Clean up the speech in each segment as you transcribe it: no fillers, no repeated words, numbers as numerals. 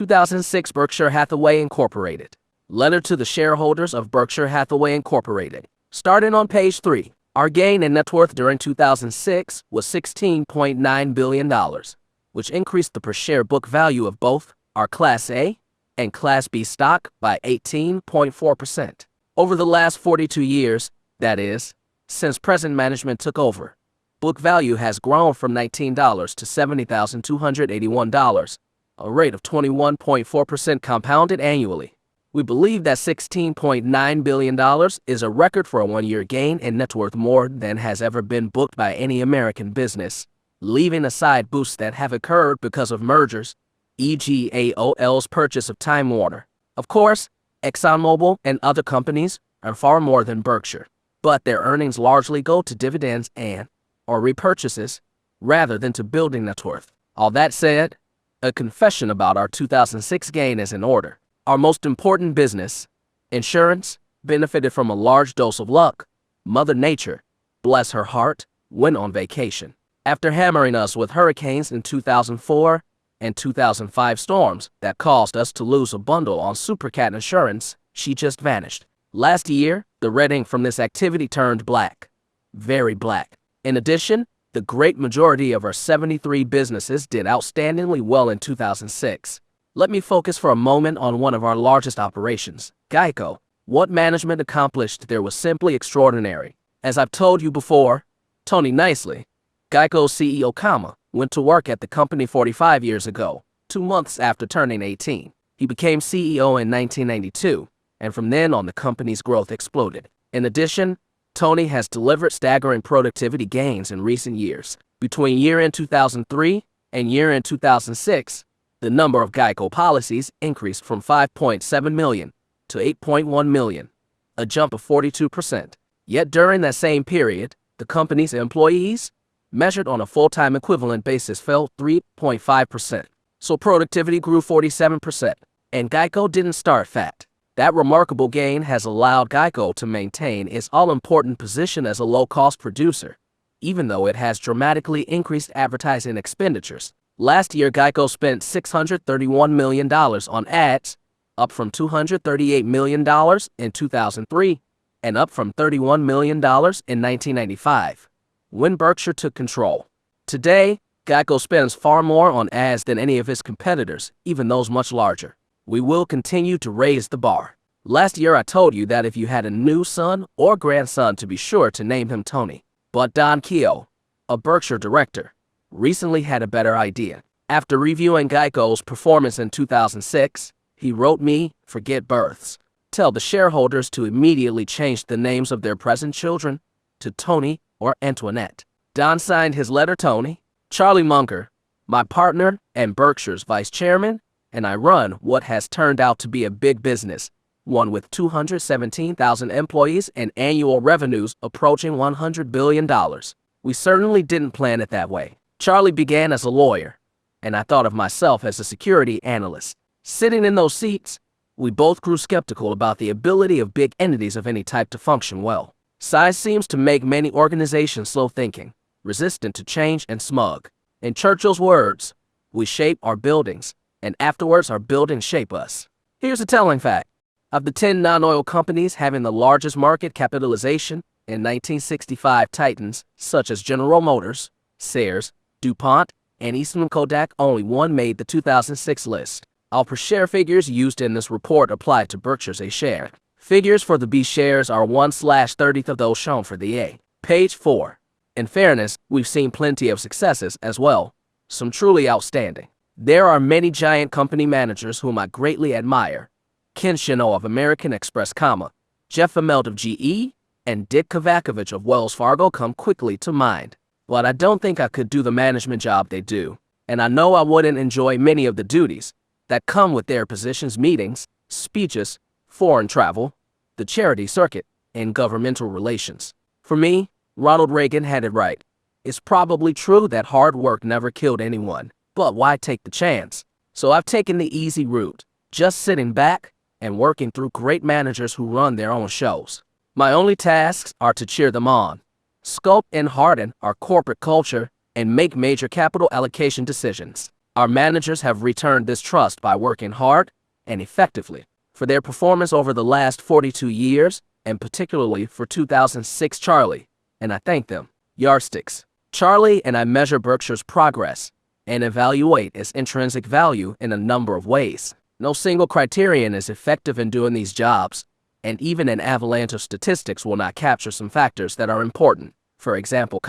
2006 Berkshire Hathaway Incorporated. Letter to the shareholders of Berkshire Hathaway Incorporated. Starting on page 3, our gain in net worth during 2006 was $16.9 billion, which increased the per share book value of both our Class A and Class B stock by 18.4%. Over the last 42 years, that is, since present management took over, book value has grown from $19 to $70,281, a rate of 21.4% compounded annually. We believe that $16.9 billion is a record for a one-year gain in net worth, more than has ever been booked by any American business, leaving aside boosts that have occurred because of mergers, e.g. AOL's purchase of Time Warner. Of course, ExxonMobil and other companies are far more than Berkshire, but their earnings largely go to dividends or repurchases rather than to building net worth. All that said, a confession about our 2006 gain is in order. Our most important business, insurance, benefited from a large dose of luck. Mother Nature, bless her heart, went on vacation. After hammering us with hurricanes in 2004 and 2005 storms that caused us to lose a bundle on supercat insurance, she just vanished. Last year, the red ink from this activity turned black. Very black. In addition, the great majority of our 73 businesses did outstandingly well in 2006. Let me focus for a moment on one of our largest operations, GEICO. What management accomplished there was simply extraordinary. As I've told you before, Tony Nicely, GEICO's CEO, went to work at the company 45 years ago, 2 months after turning 18. He became CEO in 1992, and from then on the company's growth exploded. In addition, Tony has delivered staggering productivity gains in recent years. Between year-end 2003 and year-end 2006, the number of GEICO policies increased from 5.7 million to 8.1 million, a jump of 42%. Yet during that same period, the company's employees, measured on a full-time equivalent basis, fell 3.5%. So productivity grew 47%, and GEICO didn't start fat. That remarkable gain has allowed GEICO to maintain its all-important position as a low-cost producer, even though it has dramatically increased advertising expenditures. Last year, GEICO spent $631 million on ads, up from $238 million in 2003 and up from $31 million in 1995, when Berkshire took control. Today, GEICO spends far more on ads than any of its competitors, even those much larger. We will continue to raise the bar. Last year, I told you that if you had a new son or grandson, to be sure to name him Tony. But Don Keogh, a Berkshire director, recently had a better idea. After reviewing GEICO's performance in 2006, he wrote me, "Forget births. Tell the shareholders to immediately change the names of their present children to Tony or Antoinette." Don signed his letter Tony. Charlie Munger, my partner and Berkshire's vice chairman, and I run what has turned out to be a big business, one with 217,000 employees and annual revenues approaching $100 billion. We certainly didn't plan it that way. Charlie began as a lawyer, and I thought of myself as a security analyst. Sitting in those seats, we both grew skeptical about the ability of big entities of any type to function well. Size seems to make many organizations slow-thinking, resistant to change, and smug. In Churchill's words, we shape our buildings, and afterwards our buildings shape us. Here's a telling fact. Of the 10 non-oil companies having the largest market capitalization in 1965 titans, such as General Motors, Sears, DuPont, and Eastman Kodak, only one made the 2006 list. All per share figures used in this report apply to Berkshire's A share. Figures for the B shares are 1/30th of those shown for the A. Page 4. In fairness, we've seen plenty of successes as well, some truly outstanding. There are many giant company managers whom I greatly admire. Ken Chenault of American Express, Jeff Immelt of GE, and Dick Kovacevic of Wells Fargo come quickly to mind. But I don't think I could do the management job they do, and I know I wouldn't enjoy many of the duties that come with their positions: meetings, speeches, foreign travel, the charity circuit, and governmental relations. For me, Ronald Reagan had it right. It's probably true that hard work never killed anyone, but why take the chance? So I've taken the easy route, just sitting back and working through great managers who run their own shows. My only tasks are to cheer them on, sculpt and harden our corporate culture, and make major capital allocation decisions. Our managers have returned this trust by working hard and effectively for their performance over the last 42 years, and particularly for 2006 Charlie, and I thank them. Yardsticks. Charlie and I measure Berkshire's progress and evaluate its intrinsic value in a number of ways. No single criterion is effective in doing these jobs, and even an avalanche of statistics will not capture some factors that are important. For example,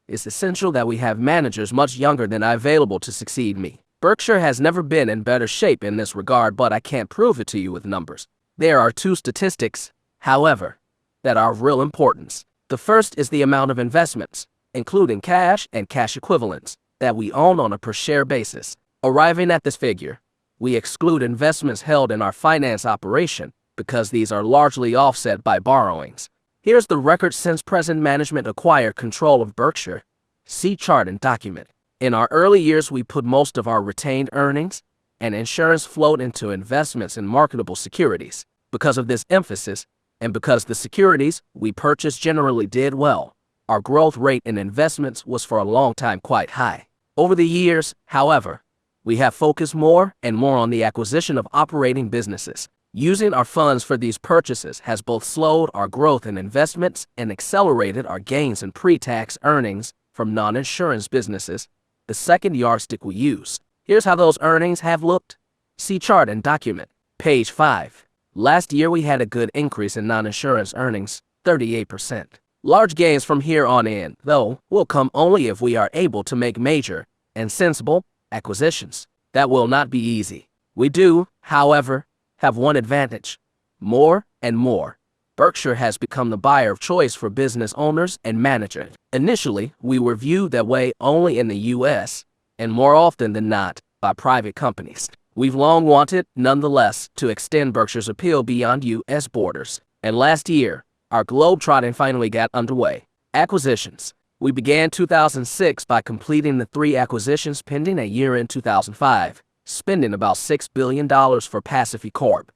it's essential that we have managers much younger than I available to succeed me. Berkshire has never been in better shape in this regard, but I can't prove it to you with numbers. There are two statistics, however, that are of real importance. The first is the amount of investments, including cash and cash equivalents, that we own on a per-share basis. Arriving at this figure, we exclude investments held in our finance operation because these are largely offset by borrowings. Here's the record since present management acquired control of Berkshire. See chart and document. In our early years, we put most of our retained earnings and insurance float into investments in marketable securities. Because of this emphasis, and because the securities we purchased generally did well, our growth rate in investments was for a long time quite high. Over the years, however, we have focused more and more on the acquisition of operating businesses. Using our funds for these purchases has both slowed our growth in investments and accelerated our gains in pre-tax earnings from non-insurance businesses, the second yardstick we use. Here's how those earnings have looked. See chart and document. Page 5. Last year we had a good increase in non-insurance earnings, 38%. Large gains from here on in, though, will come only if we are able to make major and sensible acquisitions. That will not be easy. We do, however, have one advantage. More and more, Berkshire has become the buyer of choice for business owners and managers. Initially, we were viewed that way only in the U.S., and more often than not, by private companies. We've long wanted, nonetheless, to extend Berkshire's appeal beyond U.S. borders. And last year, our globetrotting finally got underway. Acquisitions. We began 2006 by completing the 3 acquisitions pending at year-end 2005, spending about $6 billion for Pacific Corp,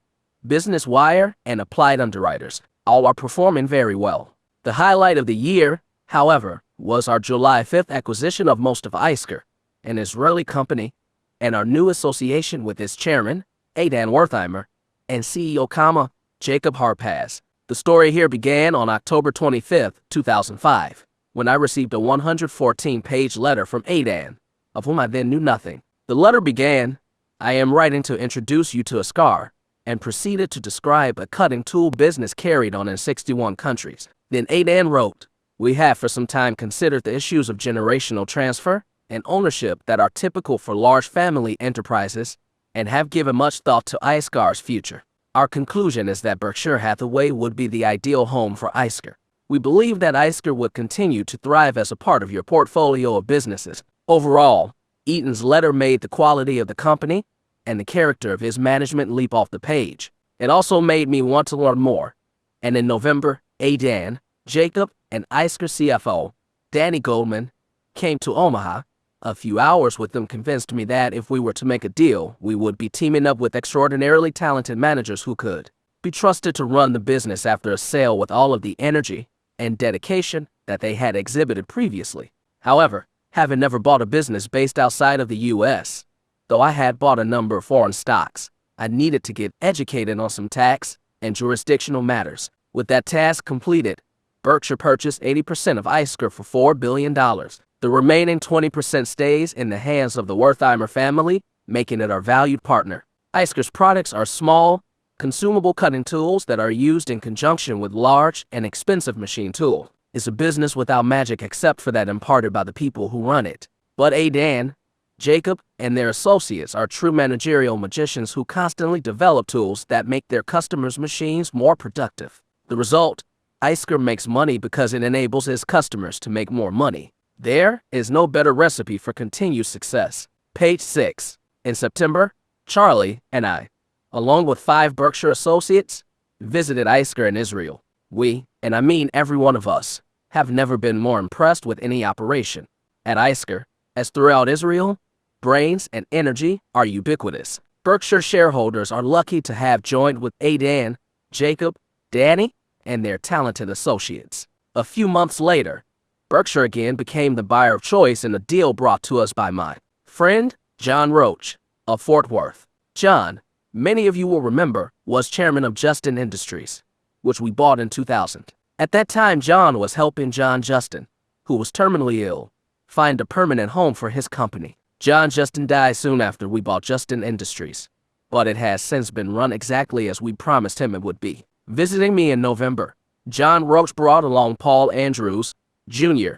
Business Wire, and Applied Underwriters. All are performing very well. The highlight of the year, however, was our July 5th acquisition of most of Eisker, an Israeli company, and our new association with its chairman, Aidan Wertheimer, and CEO, Jacob Harpaz. The story here began on October 25th, 2005, when I received a 114-page letter from Aidan, of whom I then knew nothing. The letter began, "I am writing to introduce you to Askar," and proceeded to describe a cutting tool business carried on in 61 countries. Then Aidan wrote, "We have for some time considered the issues of generational transfer and ownership that are typical for large family enterprises and have given much thought to Eiskar's future. Our conclusion is that Berkshire Hathaway would be the ideal home for Eisker. We believe that Eisker would continue to thrive as a part of your portfolio of businesses." Overall, Eaton's letter made the quality of the company and the character of his management leap off the page. It also made me want to learn more. And in November, Aidan, Jacob, and Eisker CFO, Danny Goldman, came to Omaha. A few hours with them convinced me that if we were to make a deal, we would be teaming up with extraordinarily talented managers who could be trusted to run the business after a sale with all of the energy and dedication that they had exhibited previously. However, having never bought a business based outside of the U.S., though I had bought a number of foreign stocks, I needed to get educated on some tax and jurisdictional matters. With that task completed, Berkshire purchased 80% of Eisker for $4 billion. The remaining 20% stays in the hands of the Wertheimer family, making it our valued partner. Eisker's products are small, consumable cutting tools that are used in conjunction with large and expensive machine tools. It's a business without magic except for that imparted by the people who run it. But Aidan, Jacob, and their associates are true managerial magicians who constantly develop tools that make their customers' machines more productive. The result, Eisker makes money because it enables his customers to make more money. There is no better recipe for continued success. Page 6. In September, Charlie and I, along with 5 Berkshire associates, visited Eisker in Israel. We, and I mean every one of us, have never been more impressed with any operation. At Eisker, as throughout Israel, brains and energy are ubiquitous. Berkshire shareholders are lucky to have joined with Aidan, Jacob, Danny, and their talented associates. A few months later, Berkshire again became the buyer of choice in a deal brought to us by my friend, John Roach, of Fort Worth. John, many of you will remember, was chairman of Justin Industries, which we bought in 2000. At that time, John was helping John Justin, who was terminally ill, find a permanent home for his company. John Justin died soon after we bought Justin Industries, but it has since been run exactly as we promised him it would be. Visiting me in November, John Roach brought along Paul Andrews, Jr.,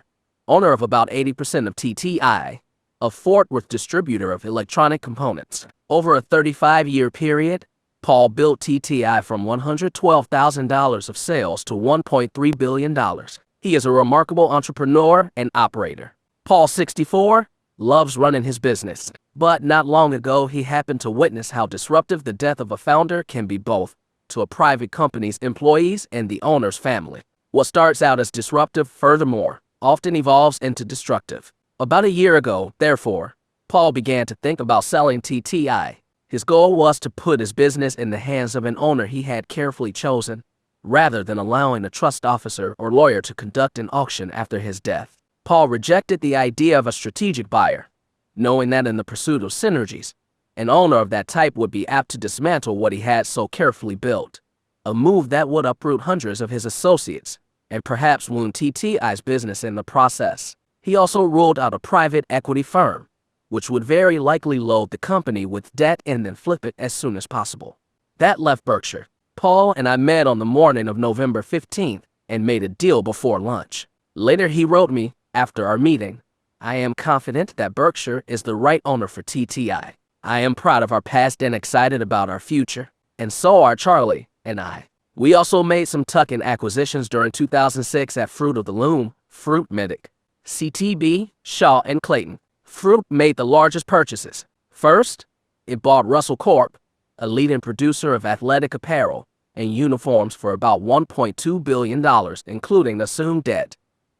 owner of about 80% of TTI, a Fort Worth distributor of electronic components. Over a 35-year period, Paul built TTI from $112,000 of sales to $1.3 billion. He is a remarkable entrepreneur and operator. Paul, 64, loves running his business, but not long ago he happened to witness how disruptive the death of a founder can be both to a private company's employees and the owner's family. What starts out as disruptive, furthermore, often evolves into destructive. About a year ago, therefore, Paul began to think about selling TTI. His goal was to put his business in the hands of an owner he had carefully chosen, rather than allowing a trust officer or lawyer to conduct an auction after his death. Paul rejected the idea of a strategic buyer, knowing that in the pursuit of synergies, an owner of that type would be apt to dismantle what he had so carefully built, a move that would uproot hundreds of his associates and perhaps wound TTI's business in the process. He also ruled out a private equity firm, which would very likely load the company with debt and then flip it as soon as possible. That left Berkshire. Paul and I met on the morning of November 15th and made a deal before lunch. Later he wrote me, after our meeting, "I am confident that Berkshire is the right owner for TTI. I am proud of our past and excited about our future, and so are Charlie and I." We also made some tuck-in acquisitions during 2006 at Fruit of the Loom, Fruit Medic, CTB, Shaw, and Clayton. Fruit made the largest purchases. First, it bought Russell Corp., a leading producer of athletic apparel and uniforms, for about $1.2 billion, including assumed debt.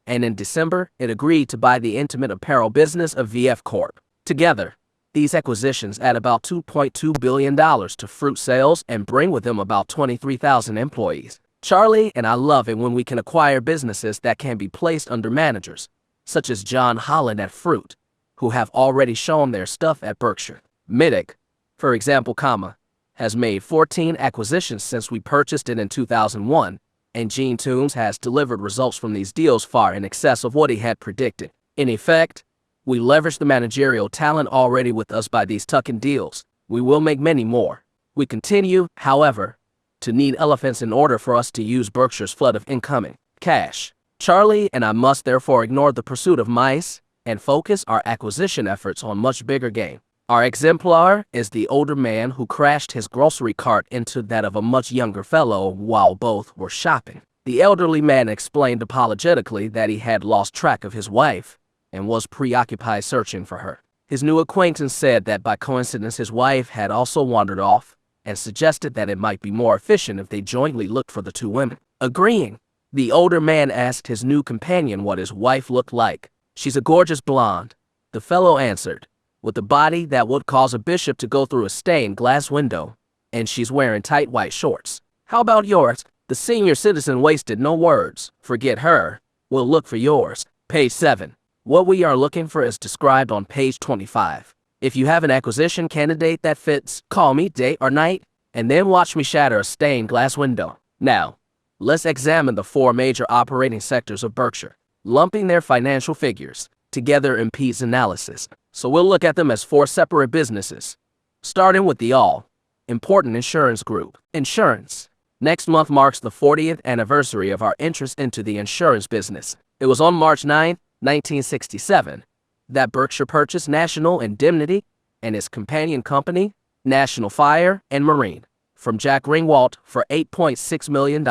And in December, it agreed to buy the intimate apparel business of VF Corp. Together, these acquisitions add about $2.2 billion to Fruit sales and bring with them about 23,000 employees. Charlie and I love it when we can acquire businesses that can be placed under managers, such as John Holland at Fruit, who have already shown their stuff at Berkshire. Middick, for example, has made 14 acquisitions since we purchased it in 2001, and Gene Toombs has delivered results from these deals far in excess of what he had predicted. In effect, we leveraged the managerial talent already with us by these tuck-in deals. We will make many more. We continue, however, to need elephants in order for us to use Berkshire's flood of incoming cash. Charlie and I must therefore ignore the pursuit of mice and focus our acquisition efforts on much bigger game. Our exemplar is the older man who crashed his grocery cart into that of a much younger fellow while both were shopping. The elderly man explained apologetically that he had lost track of his wife and was preoccupied searching for her. His new acquaintance said that by coincidence his wife had also wandered off and suggested that it might be more efficient if they jointly looked for the two women. Agreeing, the older man asked his new companion what his wife looked like. "She's a gorgeous blonde," the fellow answered, "with a body that would cause a bishop to go through a stained glass window, and she's wearing tight white shorts." "How about yours?" The senior citizen wasted no words. "Forget her. We'll look for yours." Page 7. What we are looking for is described on page 25. If you have an acquisition candidate that fits, call me day or night, and then watch me shatter a stained glass window. Now, let's examine the four major operating sectors of Berkshire, lumping their financial figures together in Pete's analysis. So we'll look at them as four separate businesses, starting with the all-important insurance group. Insurance. Next month marks the 40th anniversary of our interest into the insurance business. It was on March 9, 1967, that Berkshire purchased National Indemnity and its companion company, National Fire and Marine, from Jack Ringwalt for $8.6 million.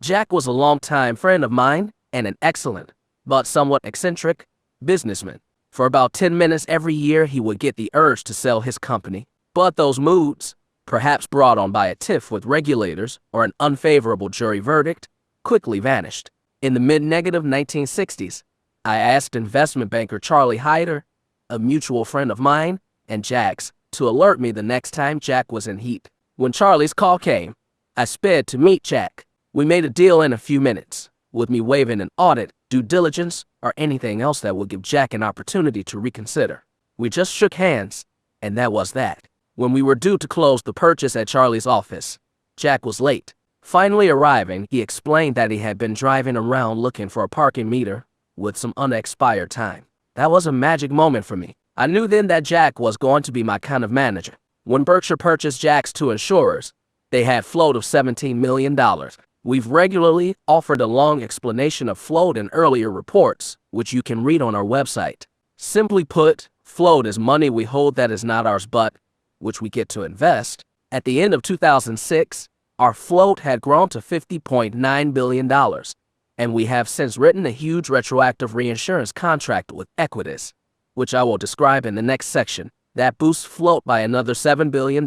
Jack was a longtime friend of mine and an excellent, but somewhat eccentric, businessman. For about 10 minutes every year he would get the urge to sell his company, but those moods, perhaps brought on by a tiff with regulators or an unfavorable jury verdict, quickly vanished. In the mid-negative 1960s, I asked investment banker Charlie Hyder, a mutual friend of mine and Jack's, to alert me the next time Jack was in heat. When Charlie's call came, I sped to meet Jack. We made a deal in a few minutes, with me waiving an audit, due diligence, or anything else that would give Jack an opportunity to reconsider. We just shook hands, And that was that. When we were due to close the purchase at Charlie's office, Jack was late. Finally arriving, he explained that he had been driving around looking for a parking meter with some unexpired time. That was a magic moment for me. I knew then that Jack was going to be my kind of manager. When Berkshire purchased Jack's two insurers, they had float of $17 million. We've regularly offered a long explanation of float in earlier reports, which you can read on our website. Simply put, float is money we hold that is not ours but which we get to invest. At the end of 2006, our float had grown to $50.9 billion, and we have since written a huge retroactive reinsurance contract with Equitas, which I will describe in the next section, that boosts float by another $7 billion.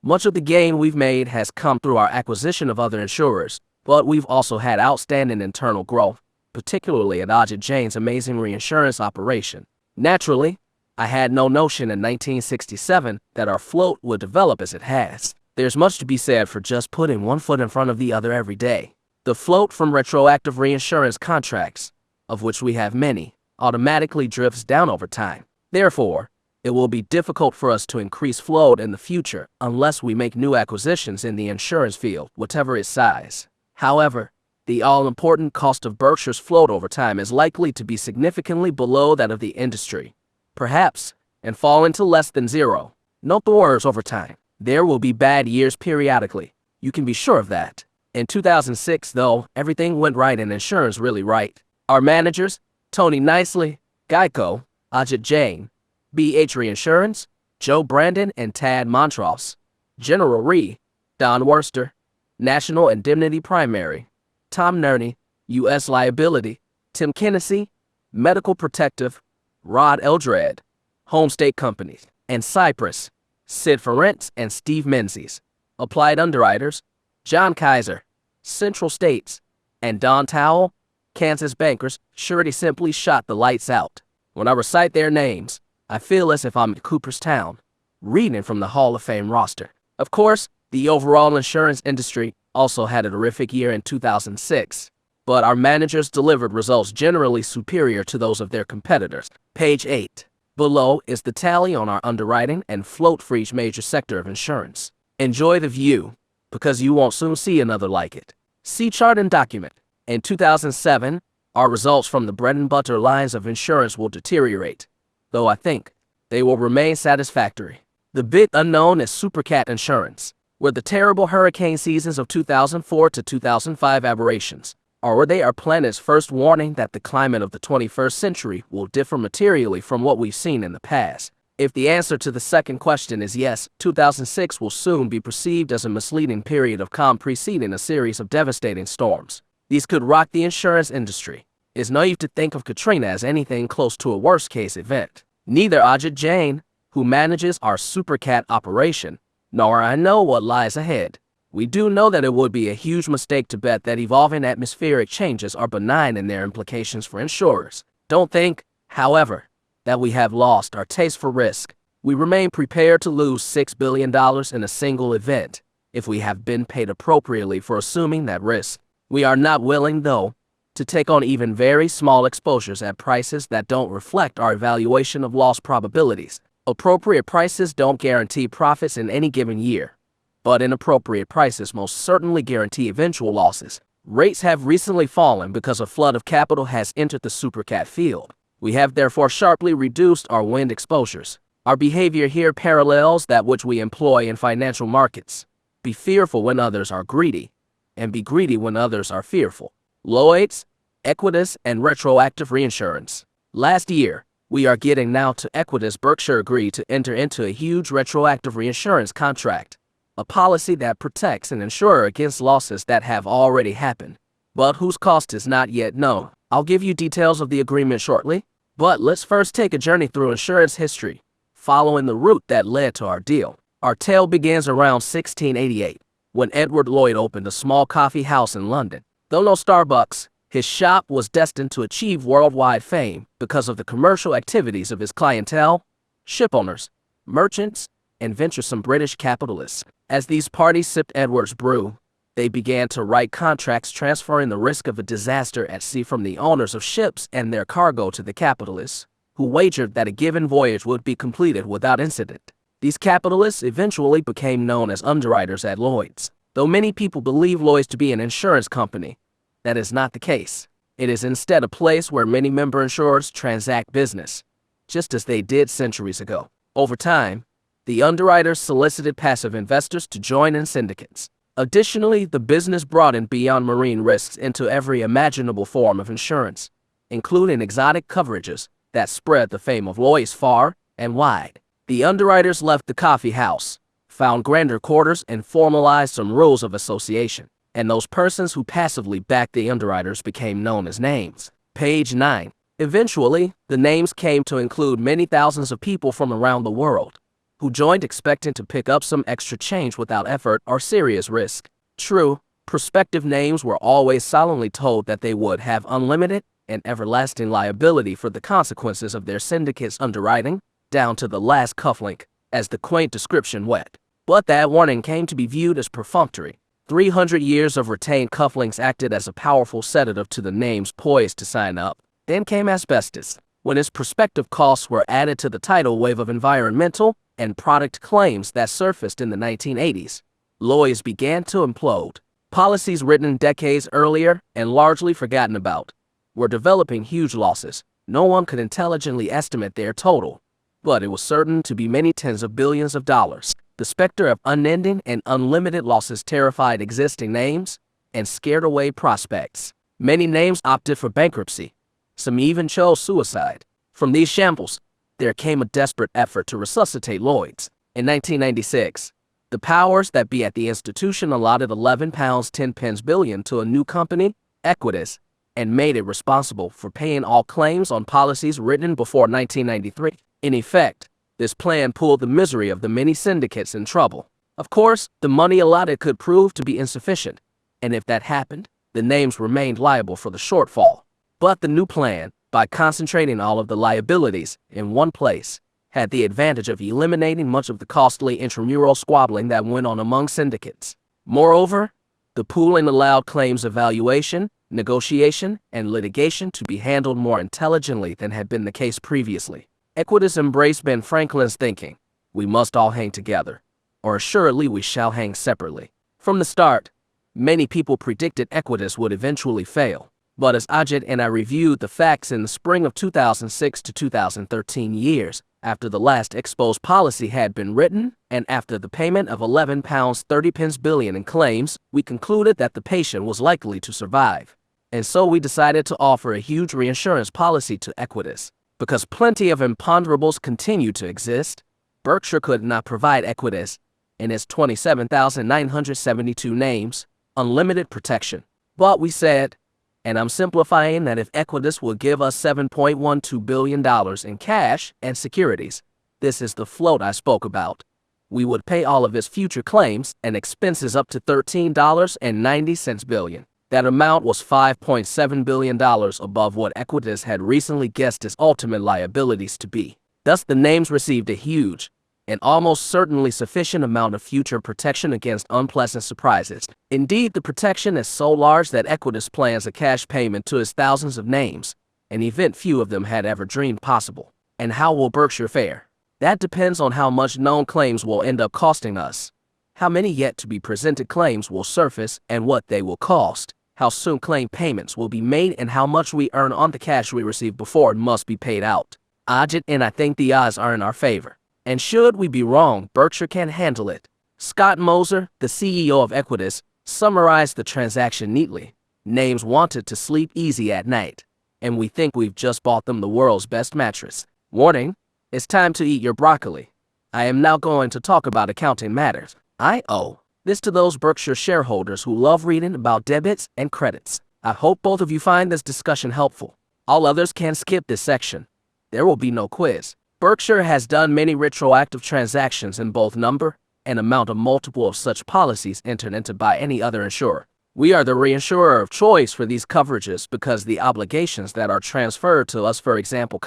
Much of the gain we've made has come through our acquisition of other insurers, but we've also had outstanding internal growth, particularly at Ajit Jain's amazing reinsurance operation. Naturally, I had no notion in 1967 that our float would develop as it has. There's much to be said for just putting one foot in front of the other every day. The float from retroactive reinsurance contracts, of which we have many, automatically drifts down over time. Therefore, it will be difficult for us to increase float in the future unless we make new acquisitions in the insurance field, whatever its size. However, the all-important cost of Berkshire's float over time is likely to be significantly below that of the industry, perhaps, and fall into less than zero. Note the words over time. There will be bad years periodically. You can be sure of that. In 2006, though, everything went right in insurance really right. Our managers, Tony Nicely, GEICO, Ajit Jain, BH Reinsurance, Joe Brandon and Tad Montross, General Re, Don Worster, National Indemnity Primary, Tom Nerney, U.S. Liability, Tim Kennedy, Medical Protective, Rod Eldred, Home State Companies, and Cypress, Sid Ferentz and Steve Menzies, Applied Underwriters, John Kaiser, Central States, and Don Towell, Kansas Bankers. Surety simply shot the lights out. When I recite their names, I feel as if I'm in Cooperstown, reading from the Hall of Fame roster. Of course, the overall insurance industry also had a terrific year in 2006, but our managers delivered results generally superior to those of their competitors. Page 8. Below is the tally on our underwriting and float for each major sector of insurance. Enjoy the view, because you won't soon see another like it. See chart and document. In 2007, our results from the bread and butter lines of insurance will deteriorate, though I think they will remain satisfactory. The big unknown is supercat insurance, where the terrible hurricane seasons of 2004 to 2005 aberrations, or where they are planet's first warning that the climate of the 21st century will differ materially from what we've seen in the past. If the answer to the second question is yes, 2006 will soon be perceived as a misleading period of calm preceding a series of devastating storms. These could rock the insurance industry. It's naive to think of Katrina as anything close to a worst-case event. Neither Ajit Jain, who manages our supercat operation, nor I know what lies ahead. We do know that it would be a huge mistake to bet that evolving atmospheric changes are benign in their implications for insurers. Don't think, however, that we have lost our taste for risk. We remain prepared to lose $6 billion in a single event if we have been paid appropriately for assuming that risk. We are not willing, though, to take on even very small exposures at prices that don't reflect our evaluation of loss probabilities. Appropriate prices don't guarantee profits in any given year, but inappropriate prices most certainly guarantee eventual losses. Rates have recently fallen because a flood of capital has entered the supercat field. We have therefore sharply reduced our wind exposures. Our behavior here parallels that which we employ in financial markets. Be fearful when others are greedy, and be greedy when others are fearful. Lloyd's, Equitas, and Retroactive Reinsurance. Last year, we are getting now to Equitas. Berkshire agreed to enter into a huge retroactive reinsurance contract, a policy that protects an insurer against losses that have already happened, but whose cost is not yet known. I'll give you details of the agreement shortly, but let's first take a journey through insurance history, following the route that led to our deal. Our tale begins around 1688, when Edward Lloyd opened a small coffee house in London. Though no Starbucks, his shop was destined to achieve worldwide fame because of the commercial activities of his clientele, shipowners, merchants, and venturesome British capitalists. As these parties sipped Edward's brew, they began to write contracts transferring the risk of a disaster at sea from the owners of ships and their cargo to the capitalists, who wagered that a given voyage would be completed without incident. These capitalists eventually became known as underwriters at Lloyd's. Though many people believe Lloyd's to be an insurance company, that is not the case. It is instead a place where many member insurers transact business, just as they did centuries ago. Over time, the underwriters solicited passive investors to join in syndicates. Additionally, the business brought in beyond marine risks into every imaginable form of insurance, including exotic coverages that spread the fame of Lloyd's far and wide. The underwriters left the coffee house, found grander quarters, and formalized some rules of association. And those persons who passively backed the underwriters became known as names. Page 9. Eventually, the names came to include many thousands of people from around the world, who joined expecting to pick up some extra change without effort or serious risk. True, prospective names were always solemnly told that they would have unlimited and everlasting liability for the consequences of their syndicate's underwriting, down to the last cufflink, as the quaint description went. But that warning came to be viewed as perfunctory. 300 years of retained cufflinks acted as a powerful sedative to the names poised to sign up. Then came asbestos, when its prospective costs were added to the tidal wave of environmental and product claims that surfaced in the 1980s. Lloyd's began to implode. Policies written decades earlier and largely forgotten about were developing huge losses. No one could intelligently estimate their total, but it was certain to be many tens of billions of dollars. The specter of unending and unlimited losses terrified existing names and scared away prospects. Many names opted for bankruptcy. Some even chose suicide. From these shambles, there came a desperate effort to resuscitate Lloyd's. In 1996, the powers that be at the institution allotted £11.10 billion to a new company, Equitas, and made it responsible for paying all claims on policies written before 1993. In effect, this plan pulled the misery of the many syndicates in trouble. Of course, the money allotted could prove to be insufficient, and if that happened, the names remained liable for the shortfall. But the new plan, by concentrating all of the liabilities in one place, had the advantage of eliminating much of the costly intramural squabbling that went on among syndicates. Moreover, the pooling allowed claims evaluation, negotiation, and litigation to be handled more intelligently than had been the case previously. Equitas embraced Ben Franklin's thinking, "We must all hang together, or assuredly we shall hang separately." From the start, many people predicted Equitas would eventually fail. But as Ajit and I reviewed the facts in the spring of 2006 to 2013 years, after the last exposed policy had been written, and after the payment of £11.30 billion in claims, we concluded that the patient was likely to survive. And so we decided to offer a huge reinsurance policy to Equitas. Because plenty of imponderables continue to exist, Berkshire could not provide Equitas, in its 27,972 names, unlimited protection. But we said, and I'm simplifying, that if Equitas will give us $7.12 billion in cash and securities, this is the float I spoke about, we would pay all of its future claims and expenses up to $13.90 billion. That amount was $5.7 billion above what Equitas had recently guessed its ultimate liabilities to be. Thus, the names received a huge, and almost certainly sufficient amount of future protection against unpleasant surprises. Indeed, the protection is so large that Equitas plans a cash payment to its thousands of names, an event few of them had ever dreamed possible. And how will Berkshire fare? That depends on how much known claims will end up costing us, how many yet to be presented claims will surface and what they will cost, how soon claim payments will be made, and how much we earn on the cash we receive before it must be paid out. Ajit and I think the odds are in our favor. And should we be wrong, Berkshire can handle it. Scott Moser, the CEO of Equitas, summarized the transaction neatly. Names wanted to sleep easy at night, and we think we've just bought them the world's best mattress. Warning, it's time to eat your broccoli. I am now going to talk about accounting matters. I owe this to those Berkshire shareholders who love reading about debits and credits. I hope both of you find this discussion helpful. All others can skip this section. There will be no quiz. Berkshire has done many retroactive transactions in both number and amount of multiple of such policies entered into by any other insurer. We are the reinsurer of choice for these coverages because the obligations that are transferred to us, for example,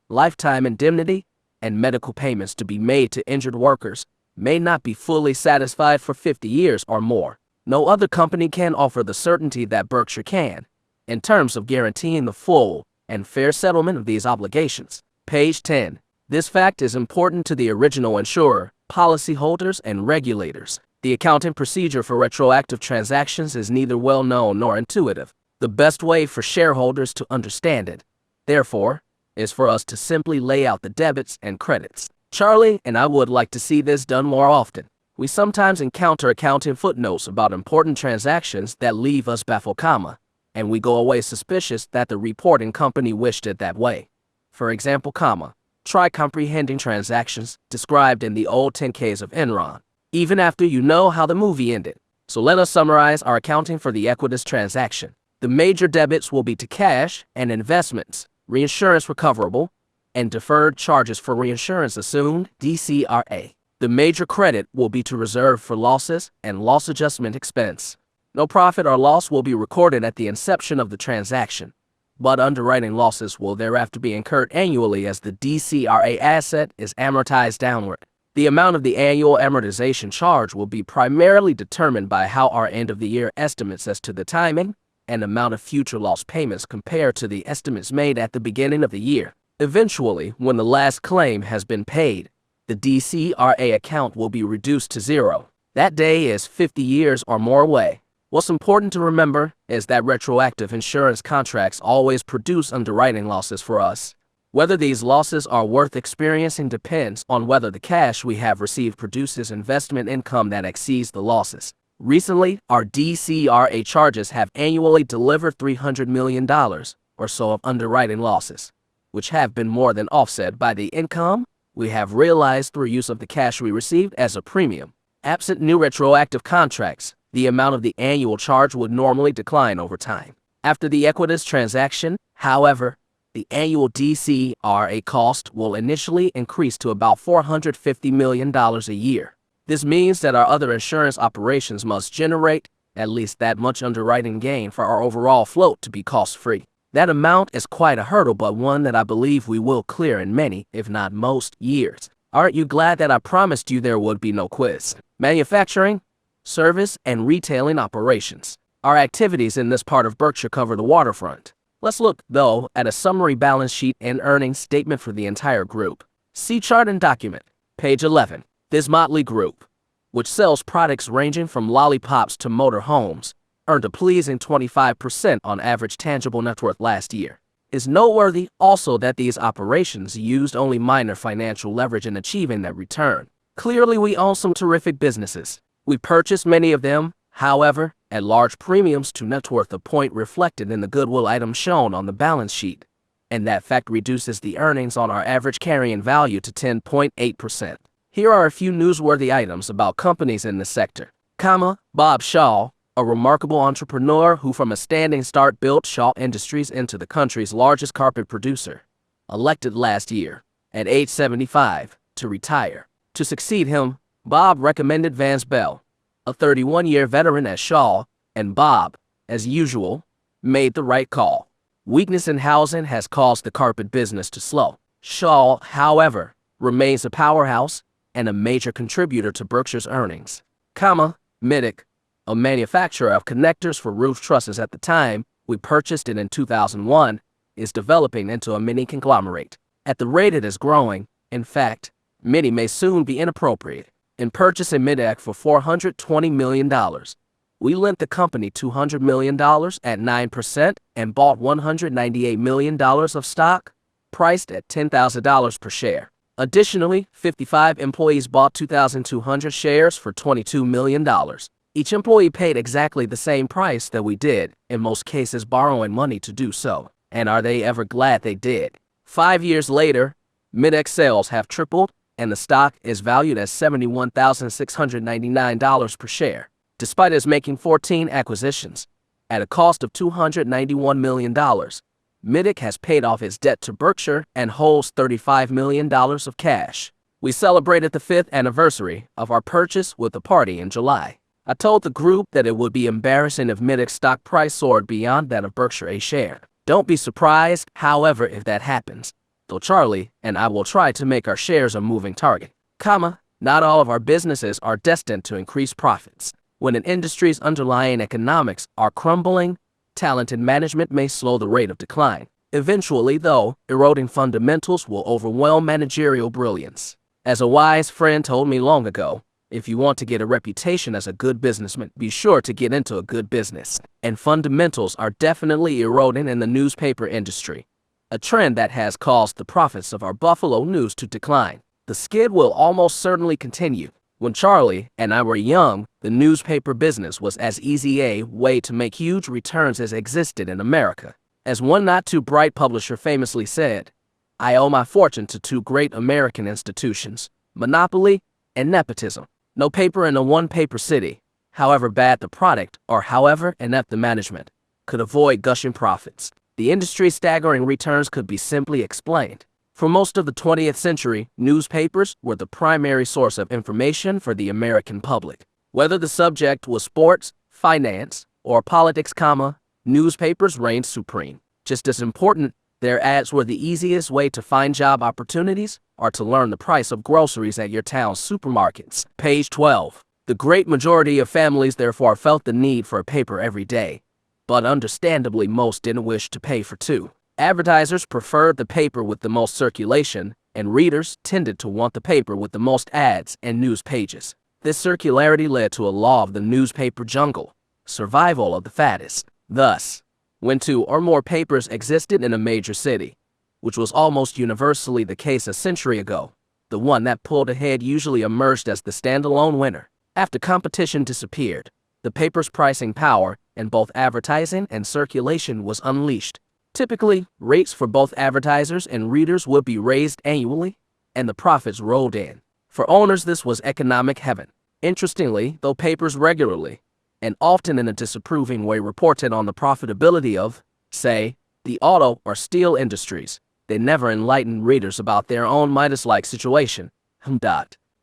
lifetime indemnity and medical payments to be made to injured workers, may not be fully satisfied for 50 years or more. No other company can offer the certainty that Berkshire can, in terms of guaranteeing the full and fair settlement of these obligations. Page 10. This fact is important to the original insurer, policyholders, and regulators. The accounting procedure for retroactive transactions is neither well known nor intuitive. The best way for shareholders to understand it, therefore, is for us to simply lay out the debits and credits. Charlie and I would like to see this done more often. We sometimes encounter accounting footnotes about important transactions that leave us baffled, and we go away suspicious that the reporting company wished it that way. For example, try comprehending transactions described in the old 10Ks of Enron, even after you know how the movie ended. So let us summarize our accounting for the Equitas transaction. The major debits will be to cash and investments, reinsurance recoverable, and deferred charges for reinsurance assumed, DCRA. The major credit will be to reserve for losses and loss adjustment expense. No profit or loss will be recorded at the inception of the transaction, but underwriting losses will thereafter be incurred annually as the DCRA asset is amortized downward. The amount of the annual amortization charge will be primarily determined by how our end-of-the-year estimates as to the timing and amount of future loss payments compare to the estimates made at the beginning of the year. Eventually, when the last claim has been paid, the DCRA account will be reduced to zero. That day is 50 years or more away. What's important to remember is that retroactive insurance contracts always produce underwriting losses for us. Whether these losses are worth experiencing depends on whether the cash we have received produces investment income that exceeds the losses. Recently, our DCRA charges have annually delivered $300 million or so of underwriting losses, which have been more than offset by the income we have realized through use of the cash we received as a premium. Absent new retroactive contracts, the amount of the annual charge would normally decline over time. After the Equitas transaction, however, the annual DCRA cost will initially increase to about $450 million a year. This means that our other insurance operations must generate at least that much underwriting gain for our overall float to be cost-free. That amount is quite a hurdle, but one that I believe we will clear in many, if not most, years. Aren't you glad that I promised you there would be no quiz? Manufacturing, service, and retailing operations. Our activities in this part of Berkshire cover the waterfront. Let's look, though, at a summary balance sheet and earnings statement for the entire group. See chart and document, page 11. This motley group, which sells products ranging from lollipops to motor homes, earned a pleasing 25% on average tangible net worth last year. It's noteworthy also that these operations used only minor financial leverage in achieving that return. Clearly, we own some terrific businesses. We purchased many of them, however, at large premiums to net worth, a point reflected in the goodwill item shown on the balance sheet, and that fact reduces the earnings on our average carrying value to 10.8%. Here are a few newsworthy items about companies in the sector. Bob Shaw, a remarkable entrepreneur who from a standing start built Shaw Industries into the country's largest carpet producer, elected last year, at age 75, to retire. To succeed him, Bob recommended Vance Bell, a 31-year veteran at Shaw, and Bob, as usual, made the right call. Weakness in housing has caused the carpet business to slow. Shaw, however, remains a powerhouse and a major contributor to Berkshire's earnings. Middick, a manufacturer of connectors for roof trusses at the time we purchased it in 2001, is developing into a mini conglomerate. At the rate it is growing, in fact, mini may soon be inappropriate. In purchasing Middick for $420 million, we lent the company $200 million at 9% and bought $198 million of stock, priced at $10,000 per share. Additionally, 55 employees bought 2,200 shares for $22 million. Each employee paid exactly the same price that we did, in most cases borrowing money to do so. And are they ever glad they did? 5 years later, Middick sales have tripled, and the stock is valued at $71,699 per share. Despite us making 14 acquisitions, at a cost of $291 million, Middick has paid off its debt to Berkshire and holds $35 million of cash. We celebrated the 5th anniversary of our purchase with a party in July. I told the group that it would be embarrassing if Middick's stock price soared beyond that of Berkshire a share. Don't be surprised, however, if that happens, though Charlie and I will try to make our shares a moving target. Not all of our businesses are destined to increase profits. When an industry's underlying economics are crumbling, talented management may slow the rate of decline. Eventually, though, eroding fundamentals will overwhelm managerial brilliance. As a wise friend told me long ago, if you want to get a reputation as a good businessman, be sure to get into a good business. And fundamentals are definitely eroding in the newspaper industry, a trend that has caused the profits of our Buffalo News to decline. The skid will almost certainly continue. When Charlie and I were young, the newspaper business was as easy a way to make huge returns as existed in America. As one not too bright publisher famously said, "I owe my fortune to two great American institutions, monopoly and nepotism. No paper in a one-paper city, however bad the product or however inept the management, could avoid gushing profits." The industry's staggering returns could be simply explained. For most of the 20th century, newspapers were the primary source of information for the American public. Whether the subject was sports, finance, or politics, newspapers reigned supreme. Just as important, their ads were the easiest way to find job opportunities or to learn the price of groceries at your town's supermarkets. Page 12. The great majority of families therefore felt the need for a paper every day, but understandably most didn't wish to pay for two. Advertisers preferred the paper with the most circulation, and readers tended to want the paper with the most ads and news pages. This circularity led to a law of the newspaper jungle, survival of the fattest. Thus, when two or more papers existed in a major city, which was almost universally the case a century ago, the one that pulled ahead usually emerged as the standalone winner. After competition disappeared, the paper's pricing power in both advertising and circulation was unleashed. Typically, rates for both advertisers and readers would be raised annually, and the profits rolled in. For owners, this was economic heaven. Interestingly, though papers regularly, and often in a disapproving way, reported on the profitability of, say, the auto or steel industries, they never enlightened readers about their own Midas-like situation.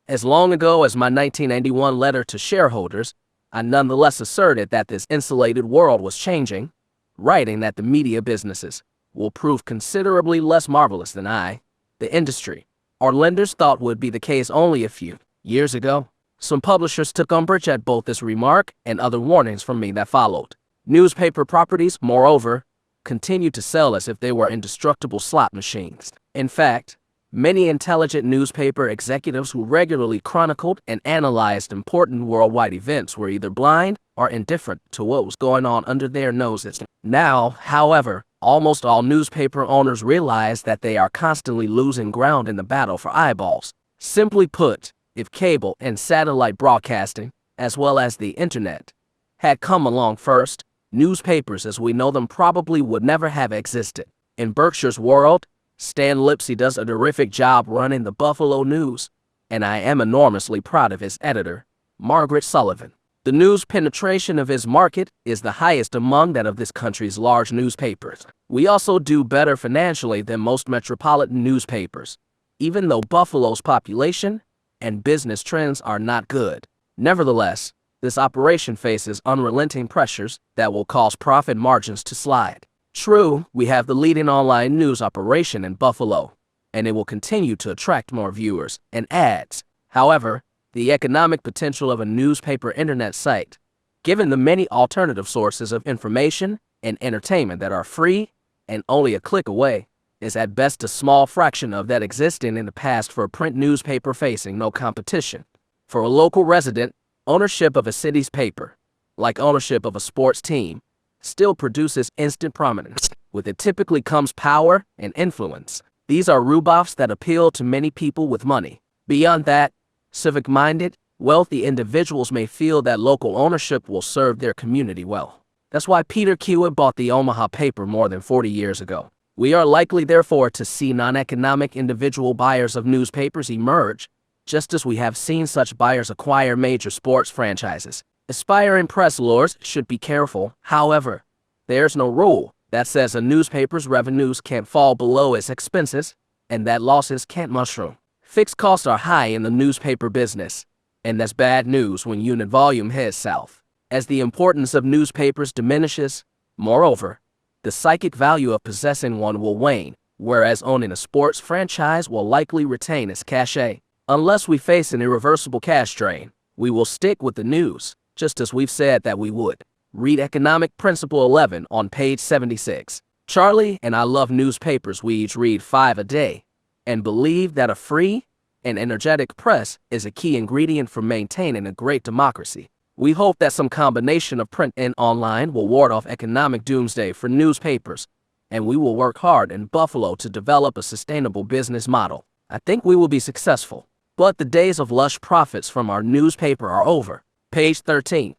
As long ago as my 1991 letter to shareholders, I nonetheless asserted that this insulated world was changing, writing that the media businesses will prove considerably less marvelous than the industry, or lenders thought would be the case only a few years ago. Some publishers took umbrage at both this remark and other warnings from me that followed. Newspaper properties, moreover, continued to sell as if they were indestructible slot machines. In fact, many intelligent newspaper executives who regularly chronicled and analyzed important worldwide events were either blind or indifferent to what was going on under their noses. Now, however, almost all newspaper owners realize that they are constantly losing ground in the battle for eyeballs. Simply put, if cable and satellite broadcasting, as well as the internet, had come along first, newspapers as we know them probably would never have existed. In Berkshire's world, Stan Lipsey does a terrific job running the Buffalo News, and I am enormously proud of his editor, Margaret Sullivan. The news penetration of his market is the highest among that of this country's large newspapers. We also do better financially than most metropolitan newspapers, even though Buffalo's population and business trends are not good. Nevertheless, this operation faces unrelenting pressures that will cause profit margins to slide. True, we have the leading online news operation in Buffalo, and it will continue to attract more viewers and ads. However, the economic potential of a newspaper internet site, given the many alternative sources of information and entertainment that are free and only a click away, is at best a small fraction of that existing in the past for a print newspaper facing no competition. For a local resident, ownership of a city's paper, like ownership of a sports team, still produces instant prominence. With it typically comes power and influence. These are rebuffs that appeal to many people with money. Beyond that, civic-minded, wealthy individuals may feel that local ownership will serve their community well. That's why Peter Kiewit bought the Omaha paper more than 40 years ago. We are likely, therefore, to see non-economic individual buyers of newspapers emerge, just as we have seen such buyers acquire major sports franchises. Aspiring press lords should be careful. However, there's no rule that says a newspaper's revenues can't fall below its expenses and that losses can't mushroom. Fixed costs are high in the newspaper business, and that's bad news when unit volume heads south. As the importance of newspapers diminishes, moreover, the psychic value of possessing one will wane, whereas owning a sports franchise will likely retain its cachet. Unless we face an irreversible cash drain, we will stick with the news, just as we've said that we would. Read Economic Principle 11 on page 76. Charlie and I love newspapers. We each read 5 a day and believe that a free and energetic press is a key ingredient for maintaining a great democracy. We hope that some combination of print and online will ward off economic doomsday for newspapers, and we will work hard in Buffalo to develop a sustainable business model. I think we will be successful, but the days of lush profits from our newspaper are over. Page 13,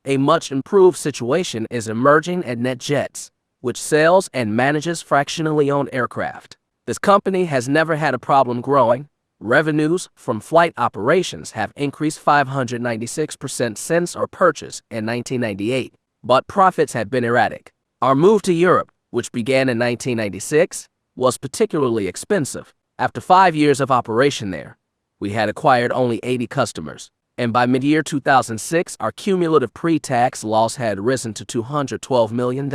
a much improved situation is emerging at NetJets, which sells and manages fractionally owned aircraft. This company has never had a problem growing. Revenues from flight operations have increased 596% since our purchase in 1998, but profits have been erratic. Our move to Europe, which began in 1996, was particularly expensive. After 5 years of operation there, we had acquired only 80 customers, and by mid-year 2006, our cumulative pre-tax loss had risen to $212 million.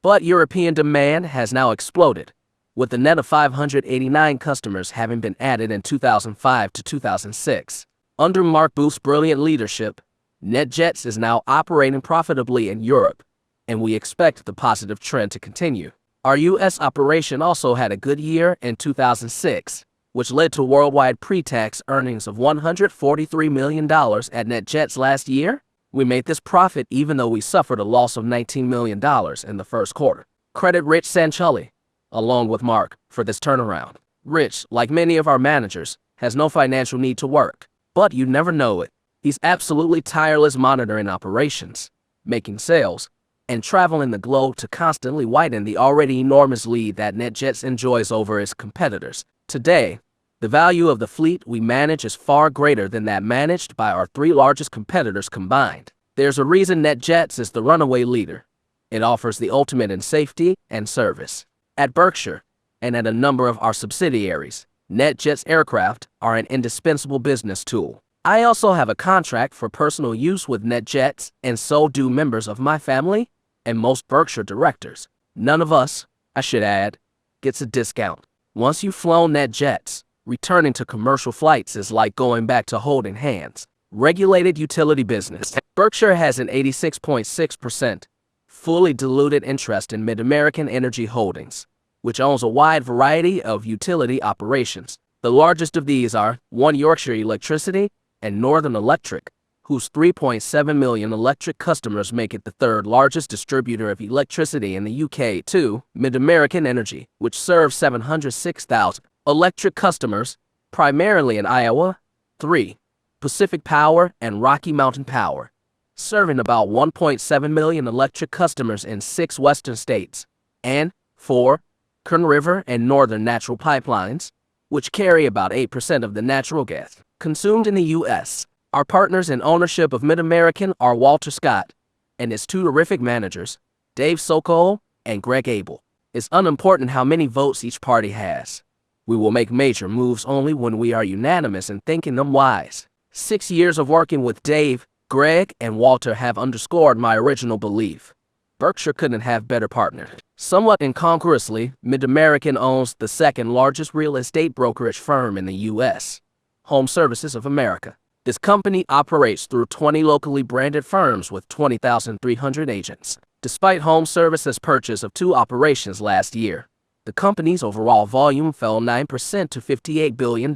But European demand has now exploded, with a net of 589 customers having been added in 2005 to 2006. Under Mark Booth's brilliant leadership, NetJets is now operating profitably in Europe, and we expect the positive trend to continue. Our U.S. operation also had a good year in 2006, which led to worldwide pre-tax earnings of $143 million at NetJets last year. We made this profit even though we suffered a loss of $19 million in the first quarter. Credit Rich Sanchulli, along with Mark, for this turnaround. Rich, like many of our managers, has no financial need to work, but you never know it. He's absolutely tireless monitoring operations, making sales, and traveling the globe to constantly widen the already enormous lead that NetJets enjoys over its competitors. Today, the value of the fleet we manage is far greater than that managed by our 3 largest competitors combined. There's a reason NetJets is the runaway leader. It offers the ultimate in safety and service. At Berkshire, and at a number of our subsidiaries, NetJets aircraft are an indispensable business tool. I also have a contract for personal use with NetJets, and so do members of my family and most Berkshire directors. None of us, I should add, gets a discount. Once you've flown NetJets, returning to commercial flights is like going back to holding hands. Regulated utility business. Berkshire has an 86.6% fully diluted interest in Mid-American Energy Holdings, which owns a wide variety of utility operations. The largest of these are One Yorkshire Electricity and Northern Electric, whose 3.7 million electric customers make it the 3rd largest distributor of electricity in the UK. 2. Mid-American Energy, which serves 706,000 electric customers, primarily in Iowa. 3. Pacific Power and Rocky Mountain Power, serving about 1.7 million electric customers in 6 western states. And 4. Kern River and Northern Natural Pipelines, which carry about 8% of the natural gas consumed in the U.S. Our partners in ownership of Mid-American are Walter Scott and his 2 terrific managers, Dave Sokol and Greg Abel. It's unimportant how many votes each party has. We will make major moves only when we are unanimous in thinking them wise. 6 years of working with Dave, Greg, and Walter have underscored my original belief. Berkshire couldn't have better partners. Somewhat incongruously, Mid-American owns the 2nd largest real estate brokerage firm in the U.S., Home Services of America. This company operates through 20 locally branded firms with 20,300 agents. Despite Home Services' purchase of 2 operations last year, the company's overall volume fell 9% to $58 billion,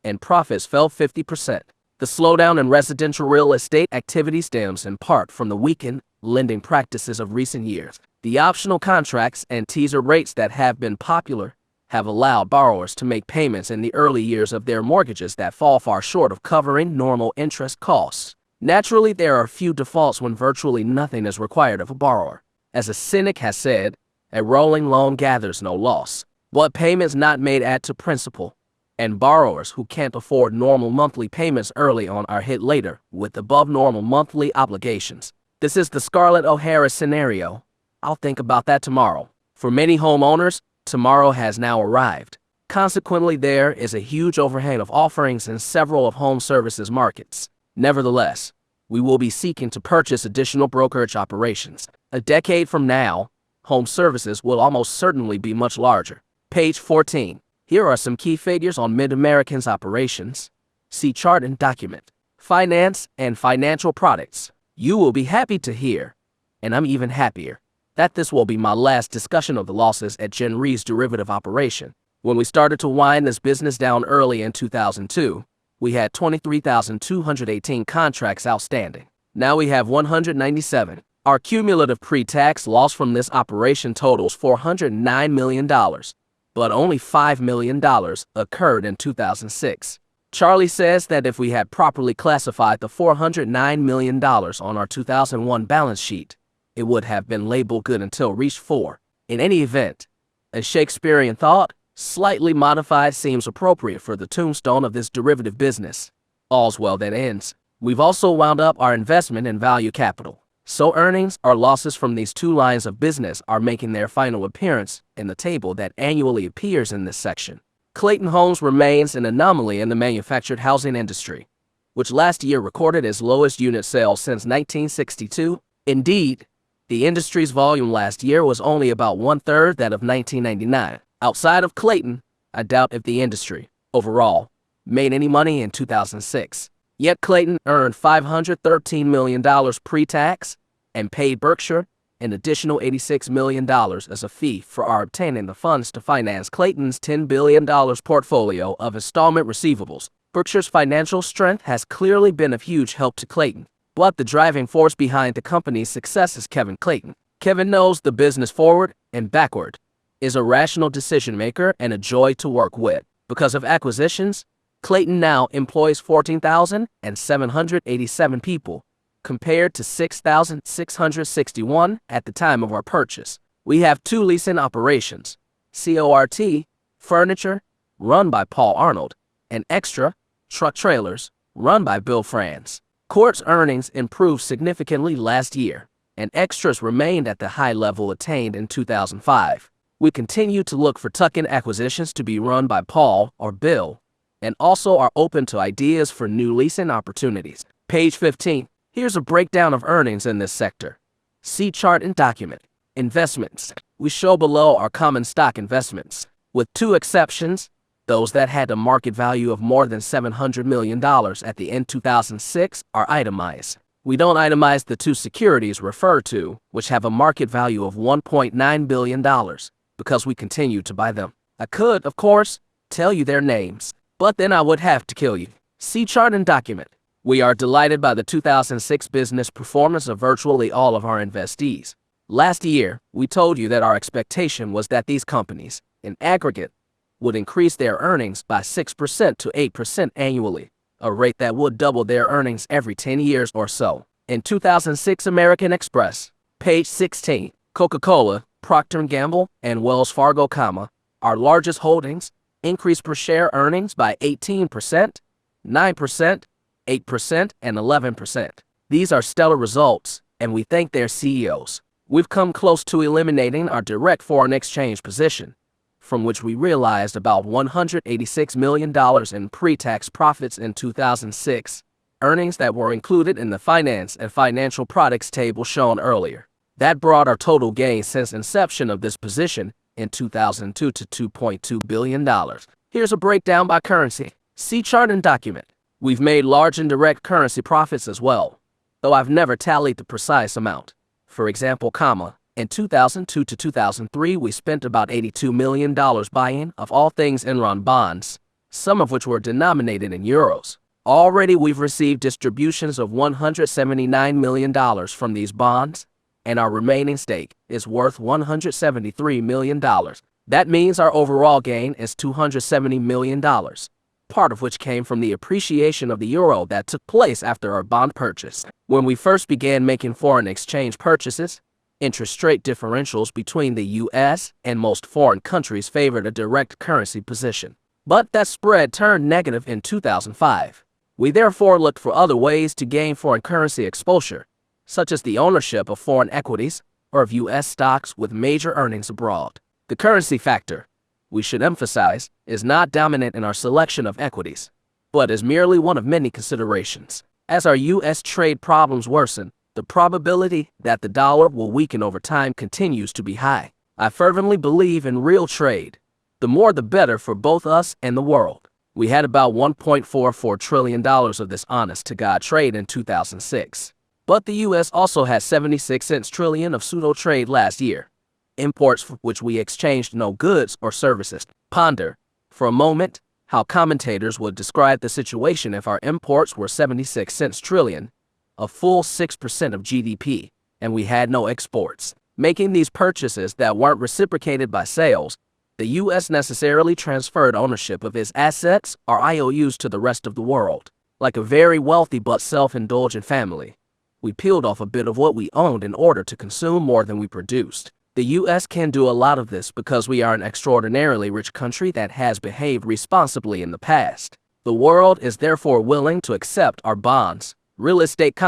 and profits fell 50%. The slowdown in residential real estate activity stems in part from the weakened lending practices of recent years. The optional contracts and teaser rates that have been popular have allowed borrowers to make payments in the early years of their mortgages that fall far short of covering normal interest costs. Naturally, there are few defaults when virtually nothing is required of a borrower. As a cynic has said, a rolling loan gathers no loss, but payments not made add to principal, and borrowers who can't afford normal monthly payments early on are hit later with above-normal monthly obligations. This is the Scarlett O'Hara scenario. I'll think about that tomorrow. For many homeowners, tomorrow has now arrived. Consequently, there is a huge overhang of offerings in several of Home Services markets. Nevertheless, we will be seeking to purchase additional brokerage operations. A decade from now, Home Services will almost certainly be much larger. Page 14. Here are some key figures on Mid-American's operations. See chart and document. Finance and financial products. You will be happy to hear, and I'm even happier, that this will be my last discussion of the losses at Gen Re's derivative operation. When we started to wind this business down early in 2002, we had 23,218 contracts outstanding. Now we have 197. Our cumulative pre-tax loss from this operation totals $409 million, but only $5 million occurred in 2006. Charlie says that if we had properly classified the $409 million on our 2001 balance sheet, it would have been labeled good until reached 4. In any event, a Shakespearean thought, slightly modified, seems appropriate for the tombstone of this derivative business. All's well that ends. We've also wound up our investment in value capital. So earnings or losses from these two lines of business are making their final appearance in the table that annually appears in this section. Clayton Homes remains an anomaly in the manufactured housing industry, which last year recorded its lowest unit sales since 1962. Indeed, the industry's volume last year was only about one-third that of 1999. Outside of Clayton, I doubt if the industry, overall, made any money in 2006. Yet Clayton earned $513 million pre-tax and paid Berkshire an additional $86 million as a fee for our obtaining the funds to finance Clayton's $10 billion portfolio of installment receivables. Berkshire's financial strength has clearly been of huge help to Clayton, but the driving force behind the company's success is Kevin Clayton. Kevin knows the business forward and backward, is a rational decision maker and a joy to work with. Because of acquisitions, Clayton now employs 14,787 people, compared to 6,661 at the time of our purchase. We have 2 leasing operations, CORT, Furniture, run by Paul Arnold, and Extra, Truck Trailers, run by Bill Franz. CORT's earnings improved significantly last year, and Extras remained at the high level attained in 2005. We continue to look for tuck-in acquisitions to be run by Paul or Bill, and also are open to ideas for new leasing opportunities. Page 15. Here's a breakdown of earnings in this sector. See chart and document. Investments. We show below our common stock investments, with 2 exceptions. Those that had a market value of more than $700 million at the end 2006 are itemized. We don't itemize the 2 securities referred to, which have a market value of $1.9 billion, because we continue to buy them. I could, of course, tell you their names, but then I would have to kill you. See chart and document. We are delighted by the 2006 business performance of virtually all of our investees. Last year, we told you that our expectation was that these companies, in aggregate, would increase their earnings by 6% to 8% annually, a rate that would double their earnings every 10 years or so. In 2006, American Express, page 16, Coca-Cola, Procter & Gamble, and Wells Fargo, our largest holdings, increased per share earnings by 18%, 9%, 8%, and 11%. These are stellar results, and we thank their CEOs. We've come close to eliminating our direct foreign exchange position, from which we realized about $186 million in pre-tax profits in 2006, earnings that were included in the finance and financial products table shown earlier. That brought our total gain since inception of this position in 2002 to $2.2 billion. Here's a breakdown by currency. See chart and document. We've made large indirect currency profits as well, though I've never tallied the precise amount. For example, in 2002 to 2003, we spent about $82 million buying, of all things, Enron bonds, some of which were denominated in euros. Already we've received distributions of $179 million from these bonds, and our remaining stake is worth $173 million. That means our overall gain is $270 million, part of which came from the appreciation of the euro that took place after our bond purchase. When we first began making foreign exchange purchases, interest rate differentials between the U.S. and most foreign countries favored a direct currency position. But that spread turned negative in 2005. We therefore looked for other ways to gain foreign currency exposure, such as the ownership of foreign equities or of U.S. stocks with major earnings abroad. The currency factor, we should emphasize, is not dominant in our selection of equities, but is merely one of many considerations. As our U.S. trade problems worsen, the probability that the dollar will weaken over time continues to be high. I fervently believe in real trade. The more the better for both us and the world. We had about $1.44 trillion of this honest-to-God trade in 2006. But the U.S. also had 76 cents trillion of pseudo-trade last year. Imports for which we exchanged no goods or services. Ponder, for a moment, how commentators would describe the situation if our imports were 76 cents trillion, a full 6% of GDP, and we had no exports. Making these purchases that weren't reciprocated by sales, the U.S. necessarily transferred ownership of its assets or IOUs to the rest of the world. Like a very wealthy but self-indulgent family, we peeled off a bit of what we owned in order to consume more than we produced. The U.S. can do a lot of this because we are an extraordinarily rich country that has behaved responsibly in the past. The world is therefore willing to accept our bonds, real estate,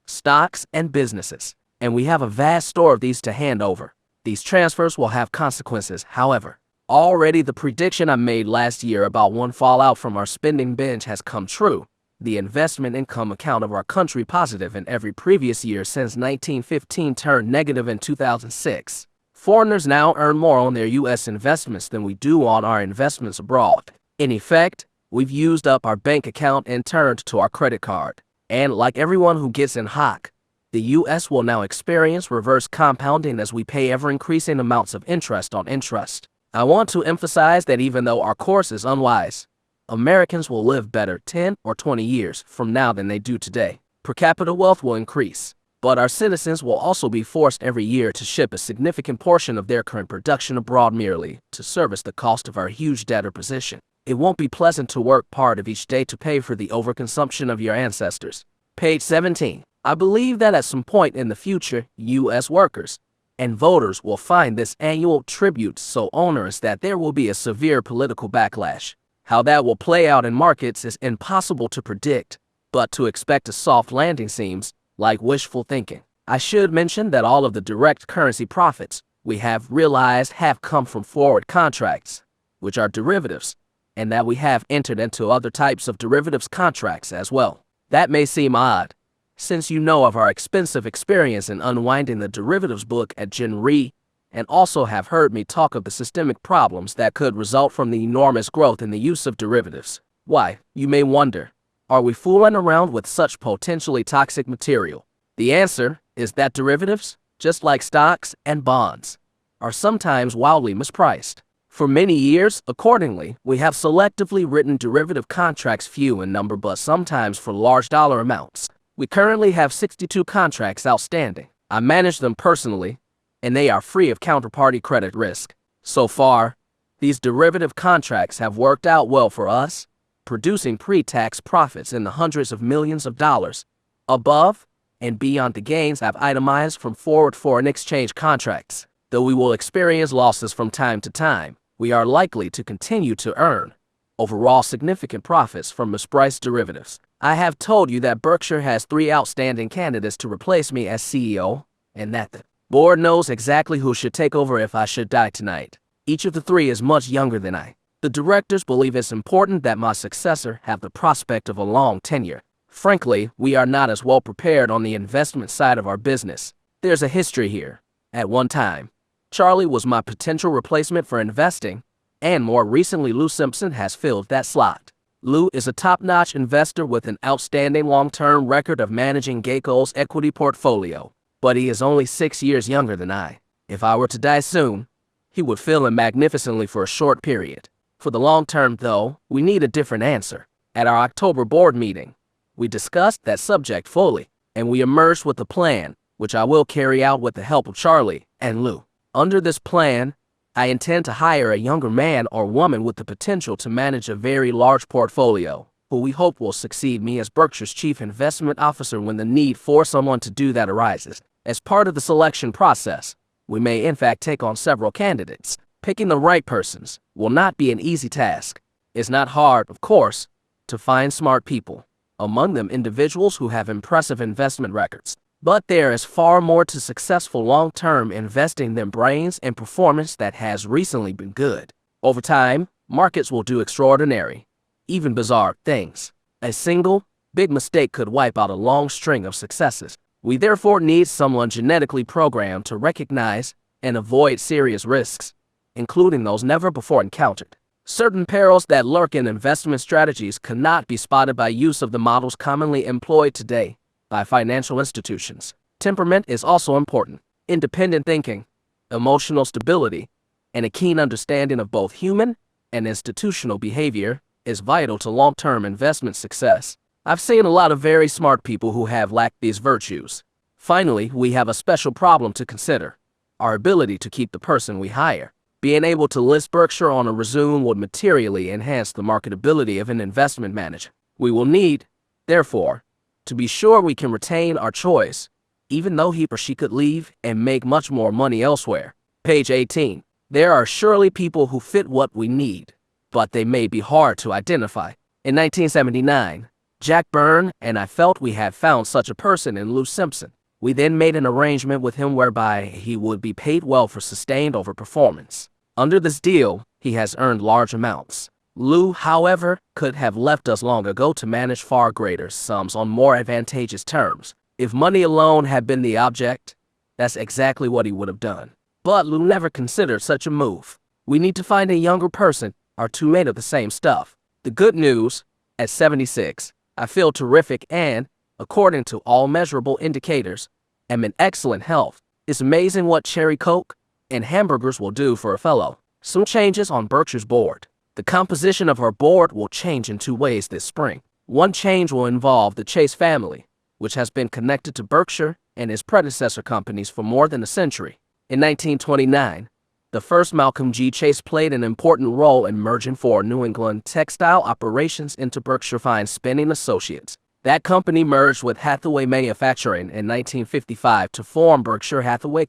stocks, and businesses, and we have a vast store of these to hand over. These transfers will have consequences, however. Already the prediction I made last year about one fallout from our spending binge has come true. The investment income account of our country positive in every previous year since 1915 turned negative in 2006. Foreigners now earn more on their U.S. investments than we do on our investments abroad. In effect, we've used up our bank account and turned to our credit card. And like everyone who gets in hock, the U.S. will now experience reverse compounding as we pay ever-increasing amounts of interest on interest. I want to emphasize that even though our course is unwise, Americans will live better 10 or 20 years from now than they do today. Per capita wealth will increase, but our citizens will also be forced every year to ship a significant portion of their current production abroad merely to service the cost of our huge debtor position. It won't be pleasant to work part of each day to pay for the overconsumption of your ancestors. Page 17. I believe that at some point in the future, U.S. workers and voters will find this annual tribute so onerous that there will be a severe political backlash. How that will play out in markets is impossible to predict, but to expect a soft landing seems like wishful thinking. I should mention that all of the direct currency profits we have realized have come from forward contracts, which are derivatives, and that we have entered into other types of derivatives contracts as well. That may seem odd, since you know of our expensive experience in unwinding the derivatives book at Gen Re, and also have heard me talk of the systemic problems that could result from the enormous growth in the use of derivatives. Why, you may wonder, are we fooling around with such potentially toxic material? The answer is that derivatives, just like stocks and bonds, are sometimes wildly mispriced. For many years, accordingly, we have selectively written derivative contracts, few in number but sometimes for large dollar amounts. We currently have 62 contracts outstanding. I manage them personally, and they are free of counterparty credit risk. So far, these derivative contracts have worked out well for us, producing pre-tax profits in the hundreds of millions of dollars, above and beyond the gains I've itemized from forward foreign exchange contracts. Though we will experience losses from time to time, we are likely to continue to earn overall significant profits from mispriced derivatives. I have told you that Berkshire has 3 outstanding candidates to replace me as CEO, and that the board knows exactly who should take over if I should die tonight. Each of the 3 is much younger than I. The directors believe it's important that my successor have the prospect of a long tenure. Frankly, we are not as well prepared on the investment side of our business. There's a history here. At one time, Charlie was my potential replacement for investing, and more recently Lou Simpson has filled that slot. Lou is a top-notch investor with an outstanding long-term record of managing GEICO's equity portfolio, but he is only 6 years younger than I. If I were to die soon, he would fill in magnificently for a short period. For the long term, though, we need a different answer. At our October board meeting, we discussed that subject fully, and we emerged with a plan, which I will carry out with the help of Charlie and Lou. Under this plan, I intend to hire a younger man or woman with the potential to manage a very large portfolio, who we hope will succeed me as Berkshire's chief investment officer when the need for someone to do that arises. As part of the selection process, we may in fact take on several candidates. Picking the right persons will not be an easy task. It's not hard, of course, to find smart people, among them individuals who have impressive investment records. But there is far more to successful long-term investing than brains and performance that has recently been good. Over time, markets will do extraordinary, even bizarre things. A single, big mistake could wipe out a long string of successes. We therefore need someone genetically programmed to recognize and avoid serious risks, including those never before encountered. Certain perils that lurk in investment strategies cannot be spotted by use of the models commonly employed today, by financial institutions. Temperament is also important. Independent thinking, emotional stability, and a keen understanding of both human and institutional behavior is vital to long-term investment success. I've seen a lot of very smart people who have lacked these virtues. Finally, we have a special problem to consider: our ability to keep the person we hire. Being able to list Berkshire on a resume would materially enhance the marketability of an investment manager. We will need, therefore, to be sure we can retain our choice, even though he or she could leave and make much more money elsewhere. Page 18. There are surely people who fit what we need, but they may be hard to identify. In 1979, Jack Byrne and I felt we had found such a person in Lou Simpson. We then made an arrangement with him whereby he would be paid well for sustained overperformance. Under this deal, he has earned large amounts. Lou, however, could have left us long ago to manage far greater sums on more advantageous terms. If money alone had been the object, that's exactly what he would have done. But Lou never considered such a move. We need to find a younger person or two made of the same stuff. The good news, at 76, I feel terrific and, according to all measurable indicators, am in excellent health. It's amazing what cherry coke and hamburgers will do for a fellow. Some changes on Berkshire's board. The composition of our board will change in two ways this spring. One change will involve the Chase family, which has been connected to Berkshire and its predecessor companies for more than a century. In 1929, the first Malcolm G. Chase played an important role in merging four New England textile operations into Berkshire Fine Spinning Associates. That company merged with Hathaway Manufacturing in 1955 to form Berkshire Hathaway,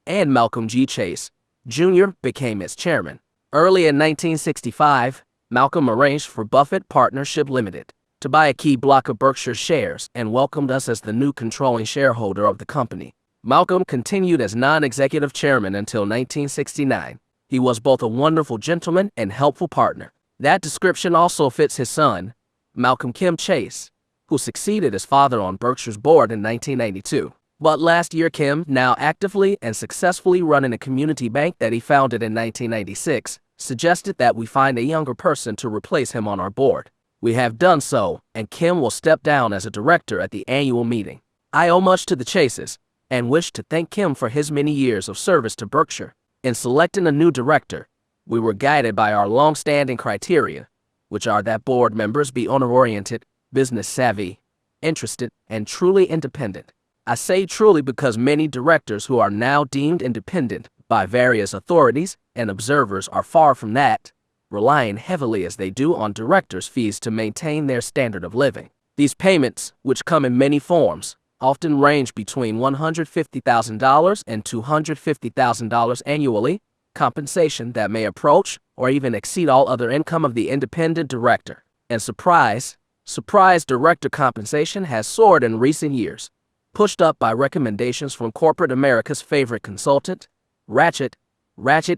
and Malcolm G. Chase, Jr. became its chairman. Early in 1965, Malcolm arranged for Buffett Partnership Limited to buy a key block of Berkshire shares and welcomed us as the new controlling shareholder of the company. Malcolm continued as non-executive chairman until 1969. He was both a wonderful gentleman and helpful partner. That description also fits his son, Malcolm Kim Chase, who succeeded his father on Berkshire's board in 1982. But last year, Kim, now actively and successfully running a community bank that he founded in 1996, suggested that we find a younger person to replace him on our board. We have done so, and Kim will step down as a director at the annual meeting. I owe much to the Chases, and wish to thank Kim for his many years of service to Berkshire. In selecting a new director, we were guided by our long-standing criteria, which are that board members be owner-oriented, business-savvy, interested, and truly independent. I say truly because many directors who are now deemed independent by various authorities and observers are far from that, relying heavily as they do on directors' fees to maintain their standard of living. These payments, which come in many forms, often range between $150,000 and $250,000 annually, compensation that may approach or even exceed all other income of the independent director. And surprise director compensation has soared in recent years, pushed up by recommendations from corporate America's favorite consultant, Ratchet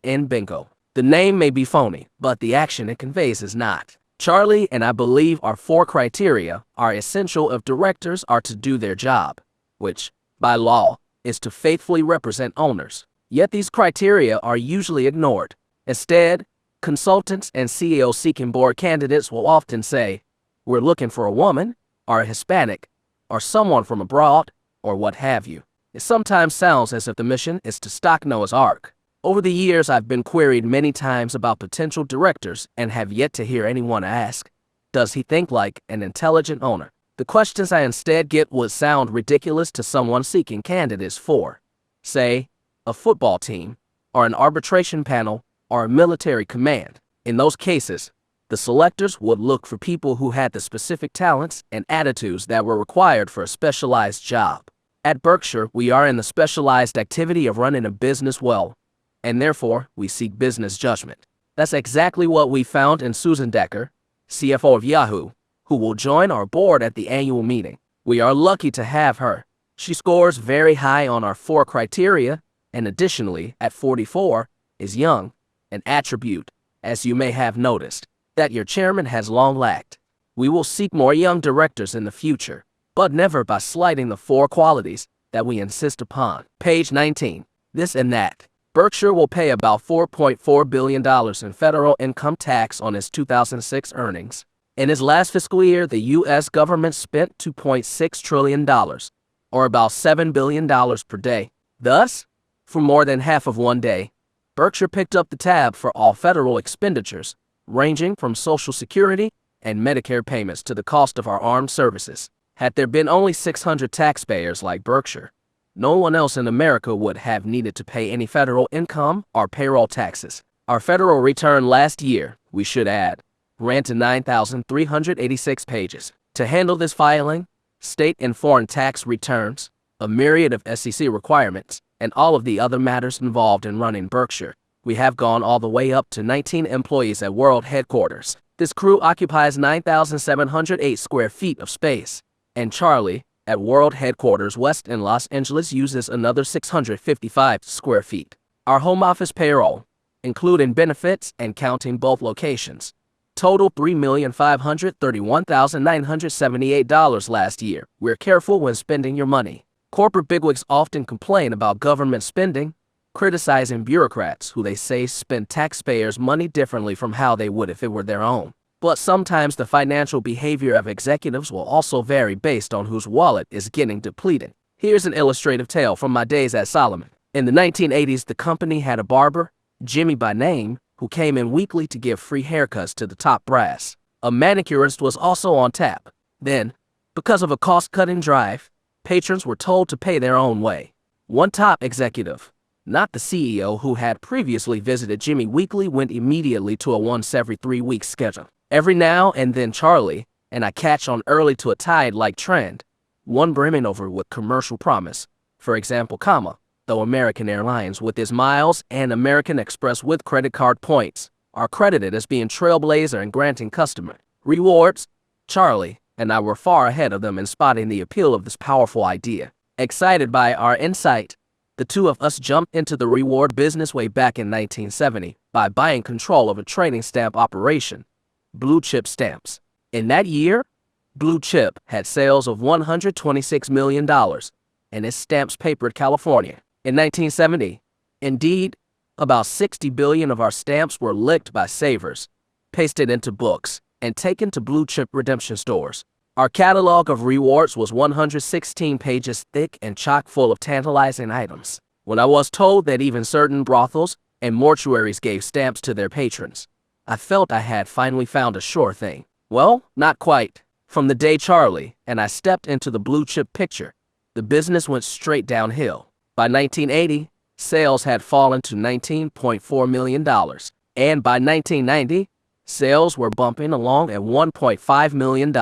and Bingo. The name may be phony, but the action it conveys is not. Charlie and I believe our four criteria are essential if directors are to do their job, which, by law, is to faithfully represent owners. Yet these criteria are usually ignored. Instead, consultants and CEO-seeking board candidates will often say, "We're looking for a woman, or a Hispanic, or someone from abroad, or what have you." It sometimes sounds as if the mission is to stock Noah's Ark. Over the years, I've been queried many times about potential directors and have yet to hear anyone ask, "Does he think like an intelligent owner?" The questions I instead get would sound ridiculous to someone seeking candidates for, say, a football team, or an arbitration panel, or a military command. In those cases, the selectors would look for people who had the specific talents and attitudes that were required for a specialized job. At Berkshire, we are in the specialized activity of running a business well, and therefore, we seek business judgment. That's exactly what we found in Susan Decker, CFO of Yahoo, who will join our board at the annual meeting. We are lucky to have her. She scores very high on our four criteria, and additionally, at 44, is young, an attribute, as you may have noticed, that your chairman has long lacked. We will seek more young directors in the future, but never by slighting the four qualities that we insist upon. Page 19. This and that. Berkshire will pay about $4.4 billion in federal income tax on its 2006 earnings. In its last fiscal year, the U.S. government spent $2.6 trillion, or about $7 billion per day. Thus, for more than half of one day, Berkshire picked up the tab for all federal expenditures, ranging from Social Security and Medicare payments to the cost of our armed services. Had there been only 600 taxpayers like Berkshire, no one else in America would have needed to pay any federal income or payroll taxes. Our federal return last year, we should add, ran to 9,386 pages. To handle this filing, state and foreign tax returns, a myriad of SEC requirements, and all of the other matters involved in running Berkshire, we have gone all the way up to 19 employees at world headquarters. This crew occupies 9,708 square feet of space, and Charlie, at world headquarters west in Los Angeles, uses another 655 square feet. Our home office payroll, including benefits and counting both locations, totaled $3,531,978 last year. We're careful when spending your money. Corporate bigwigs often complain about government spending, criticizing bureaucrats who they say spend taxpayers' money differently from how they would if it were their own. But sometimes the financial behavior of executives will also vary based on whose wallet is getting depleted. Here's an illustrative tale from my days at Solomon. In the 1980s, the company had a barber, Jimmy by name, who came in weekly to give free haircuts to the top brass. A manicurist was also on tap. Then, because of a cost-cutting drive, patrons were told to pay their own way. One top executive, not the CEO who had previously visited Jimmy weekly, went immediately to a once every 3 week schedule. Every now and then Charlie and I catch on early to a tide-like trend, one brimming over with commercial promise. For example, though American Airlines with its miles and American Express with credit card points are credited as being trailblazer in granting customer rewards, Charlie and I were far ahead of them in spotting the appeal of this powerful idea. Excited by our insight, the two of us jumped into the reward business way back in 1970 by buying control of a trading stamp operation, Blue Chip Stamps. In that year, Blue Chip had sales of $126 million, and its stamps papered California. In 1970, indeed, about 60 billion of our stamps were licked by savers, pasted into books, and taken to Blue Chip redemption stores. Our catalog of rewards was 116 pages thick and chock full of tantalizing items. When I was told that even certain brothels and mortuaries gave stamps to their patrons, I felt I had finally found a sure thing. Well, not quite. From the day Charlie and I stepped into the Blue Chip picture, the business went straight downhill. By 1980, sales had fallen to $19.4 million, and by 1990, sales were bumping along at $1.5 million.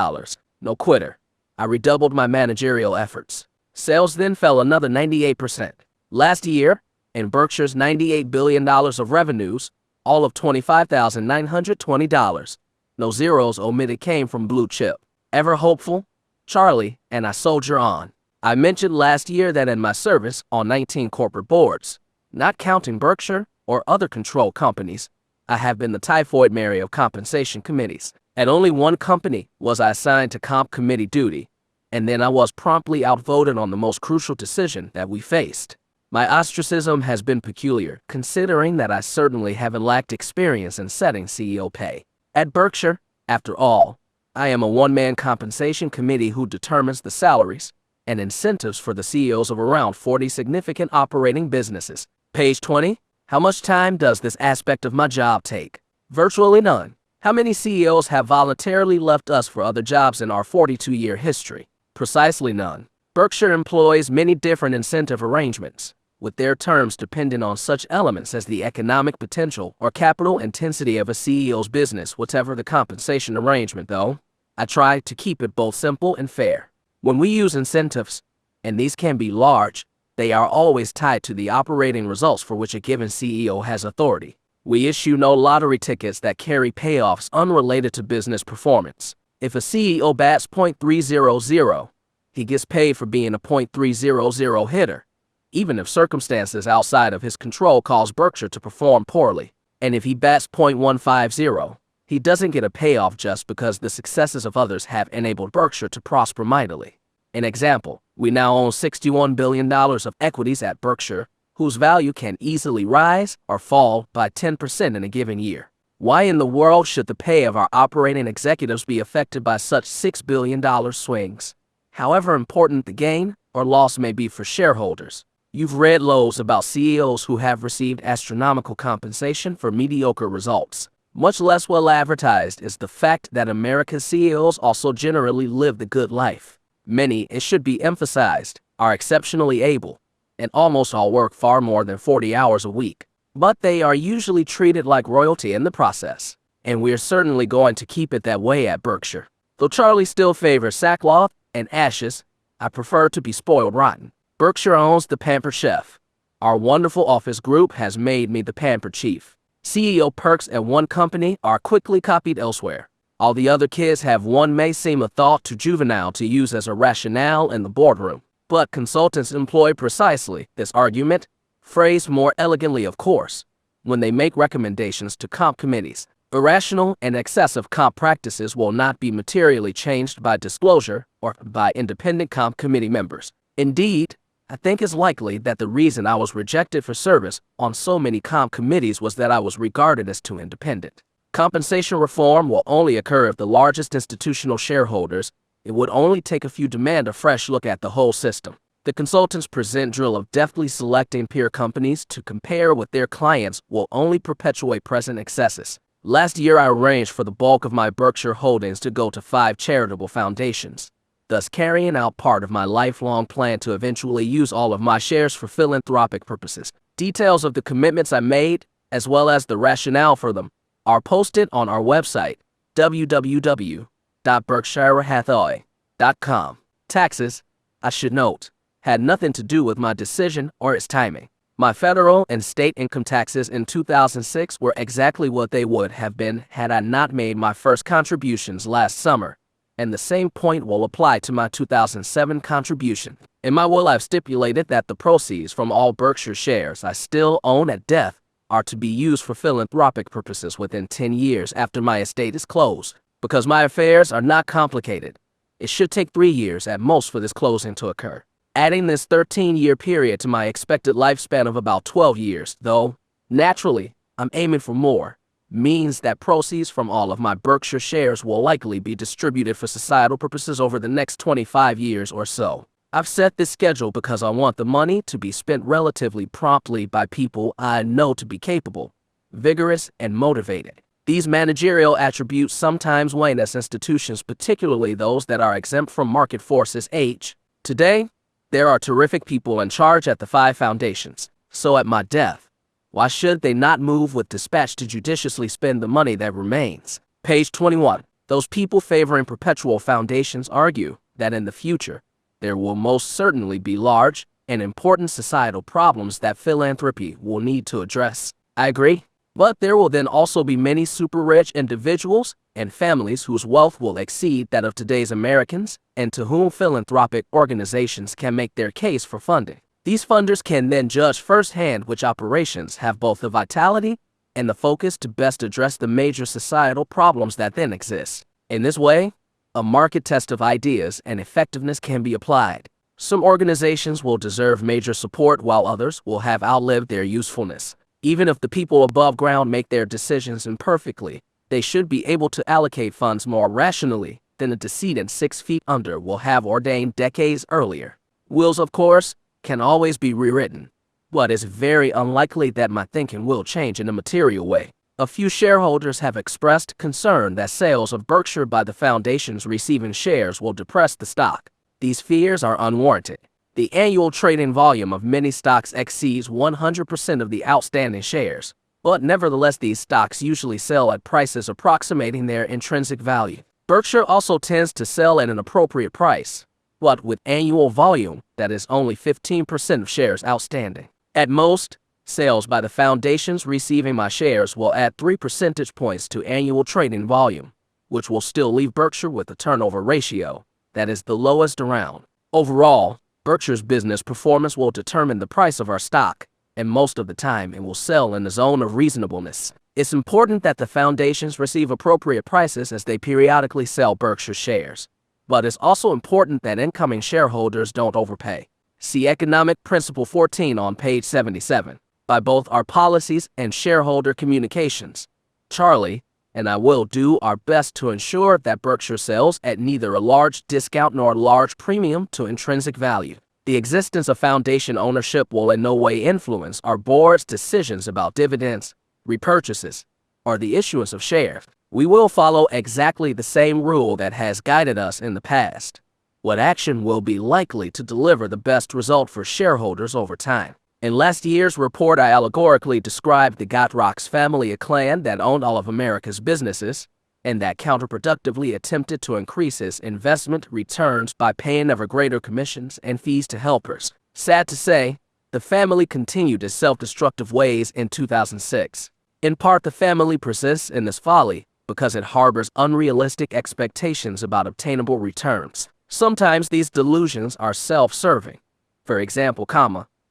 No quitter. I redoubled my managerial efforts. Sales then fell another 98%. Last year, in Berkshire's $98 billion of revenues, all of $25,920, no zeros omitted, came from Blue Chip. Ever hopeful, Charlie and I soldier on. I mentioned last year that in my service on 19 corporate boards, not counting Berkshire or other control companies, I have been the typhoid Mary of compensation committees. At only one company was I assigned to comp committee duty, and then I was promptly outvoted on the most crucial decision that we faced. My ostracism has been peculiar, considering that I certainly haven't lacked experience in setting CEO pay. At Berkshire, after all, I am a one-man compensation committee who determines the salaries and incentives for the CEOs of around 40 significant operating businesses. Page 20. How much time does this aspect of my job take? Virtually none. How many CEOs have voluntarily left us for other jobs in our 42-year history? Precisely none. Berkshire employs many different incentive arrangements, with their terms depending on such elements as the economic potential or capital intensity of a CEO's business. Whatever the compensation arrangement, though, I try to keep it both simple and fair. When we use incentives, and these can be large, they are always tied to the operating results for which a given CEO has authority. We issue no lottery tickets that carry payoffs unrelated to business performance. If a CEO bats .300, he gets paid for being a .300 hitter, even if circumstances outside of his control cause Berkshire to perform poorly. And if he bats .150, he doesn't get a payoff just because the successes of others have enabled Berkshire to prosper mightily. An example, we now own $61 billion of equities at Berkshire, whose value can easily rise or fall by 10% in a given year. Why in the world should the pay of our operating executives be affected by such $6 billion swings? However important the gain or loss may be for shareholders, you've read loads about CEOs who have received astronomical compensation for mediocre results. Much less well advertised is the fact that America's CEOs also generally live the good life. Many, it should be emphasized, are exceptionally able, and almost all work far more than 40 hours a week. But they are usually treated like royalty in the process, and we're certainly going to keep it that way at Berkshire. Though Charlie still favors sackcloth and ashes, I prefer to be spoiled rotten. Berkshire owns the Pampered Chef. Our wonderful office group has made me the Pampered Chief. CEO perks at one company are quickly copied elsewhere. All the other kids have one may seem a thought too juvenile to use as a rationale in the boardroom, but consultants employ precisely this argument, phrased more elegantly of course, when they make recommendations to comp committees. Irrational and excessive comp practices will not be materially changed by disclosure or by independent comp committee members. Indeed, I think it's likely that the reason I was rejected for service on so many comp committees was that I was regarded as too independent. Compensation reform will only occur if the largest institutional shareholders. It would only take a few demand a fresh look at the whole system. The consultants' present drill of deftly selecting peer companies to compare with their clients will only perpetuate present excesses. Last year I arranged for the bulk of my Berkshire holdings to go to 5 charitable foundations, thus carrying out part of my lifelong plan to eventually use all of my shares for philanthropic purposes. Details of the commitments I made, as well as the rationale for them, are posted on our website, www.berkshirehathaway.com. Taxes, I should note, had nothing to do with my decision or its timing. My federal and state income taxes in 2006 were exactly what they would have been had I not made my first contributions last summer, and the same point will apply to my 2007 contribution. In my will, I've stipulated that the proceeds from all Berkshire shares I still own at death are to be used for philanthropic purposes within 10 years after my estate is closed. Because my affairs are not complicated, it should take 3 years at most for this closing to occur. Adding this 13-year period to my expected lifespan of about 12 years, though, naturally, I'm aiming for more, means that proceeds from all of my Berkshire shares will likely be distributed for societal purposes over the next 25 years or so. I've set this schedule because I want the money to be spent relatively promptly by people I know to be capable, vigorous, and motivated. These managerial attributes sometimes wane as institutions, particularly those that are exempt from market forces, age. Today, there are terrific people in charge at the 5 foundations, so at my death, why should they not move with dispatch to judiciously spend the money that remains? Page 21. Those people favoring perpetual foundations argue that in the future, there will most certainly be large and important societal problems that philanthropy will need to address. I agree, but there will then also be many super-rich individuals and families whose wealth will exceed that of today's Americans and to whom philanthropic organizations can make their case for funding. These funders can then judge firsthand which operations have both the vitality and the focus to best address the major societal problems that then exist. In this way, a market test of ideas and effectiveness can be applied. Some organizations will deserve major support while others will have outlived their usefulness. Even if the people above ground make their decisions imperfectly, they should be able to allocate funds more rationally than the decedent 6 feet under will have ordained decades earlier. Wills, of course, can always be rewritten, but it's very unlikely that my thinking will change in a material way. A few shareholders have expressed concern that sales of Berkshire by the foundations receiving shares will depress the stock. These fears are unwarranted. The annual trading volume of many stocks exceeds 100% of the outstanding shares, but nevertheless these stocks usually sell at prices approximating their intrinsic value. Berkshire also tends to sell at an appropriate price, but with annual volume that is only 15% of shares outstanding. At most, sales by the foundations receiving my shares will add 3 percentage points to annual trading volume, which will still leave Berkshire with a turnover ratio that is the lowest around. Overall, Berkshire's business performance will determine the price of our stock, and most of the time it will sell in the zone of reasonableness. It's important that the foundations receive appropriate prices as they periodically sell Berkshire shares, but it's also important that incoming shareholders don't overpay. See Economic Principle 14 on page 77. By both our policies and shareholder communications, Charlie and I will do our best to ensure that Berkshire sells at neither a large discount nor a large premium to intrinsic value. The existence of foundation ownership will in no way influence our board's decisions about dividends, repurchases, or the issuance of shares. We will follow exactly the same rule that has guided us in the past. What action will be likely to deliver the best result for shareholders over time? In last year's report, I allegorically described the Yardsticks family, a clan that owned all of America's businesses and that counterproductively attempted to increase its investment returns by paying ever greater commissions and fees to helpers. Sad to say, the family continued its self-destructive ways in 2006. In part, the family persists in this folly because it harbors unrealistic expectations about obtainable returns. Sometimes these delusions are self-serving. For example,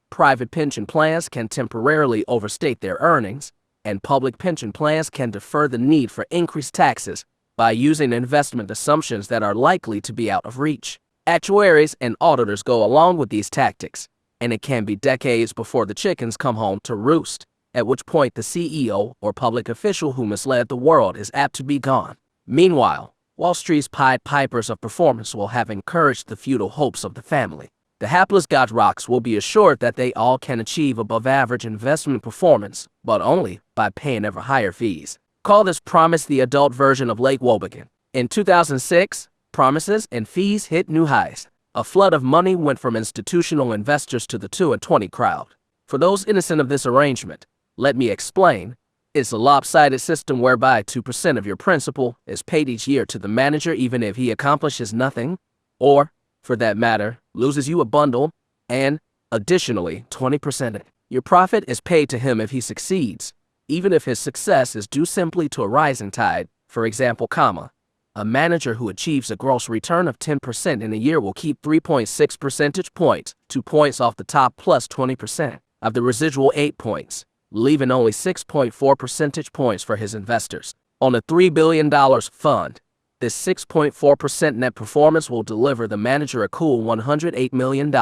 private pension plans can temporarily overstate their earnings, and public pension plans can defer the need for increased taxes by using investment assumptions that are likely to be out of reach. Actuaries and auditors go along with these tactics, and it can be decades before the chickens come home to roost, at which point the CEO or public official who misled the world is apt to be gone. Meanwhile, Wall Street's Pied Pipers of performance will have encouraged the futile hopes of the family. The hapless Yardsticks will be assured that they all can achieve above-average investment performance, but only by paying ever higher fees. Call this promise the adult version of Lake Wobegon. In 2006, promises and fees hit new highs. A flood of money went from institutional investors to the 2 and 20 crowd. For those innocent of this arrangement, let me explain. It's a lopsided system whereby 2% of your principal is paid each year to the manager even if he accomplishes nothing, or, for that matter, loses you a bundle, and, additionally, 20% of your profit is paid to him if he succeeds, even if his success is due simply to a rising tide. For example, a manager who achieves a gross return of 10% in a year will keep 3.6 percentage points, 2 points off the top plus 20% of the residual 8 points, leaving only 6.4 percentage points for his investors. On a $3 billion fund, this 6.4% net performance will deliver the manager a cool $108 million.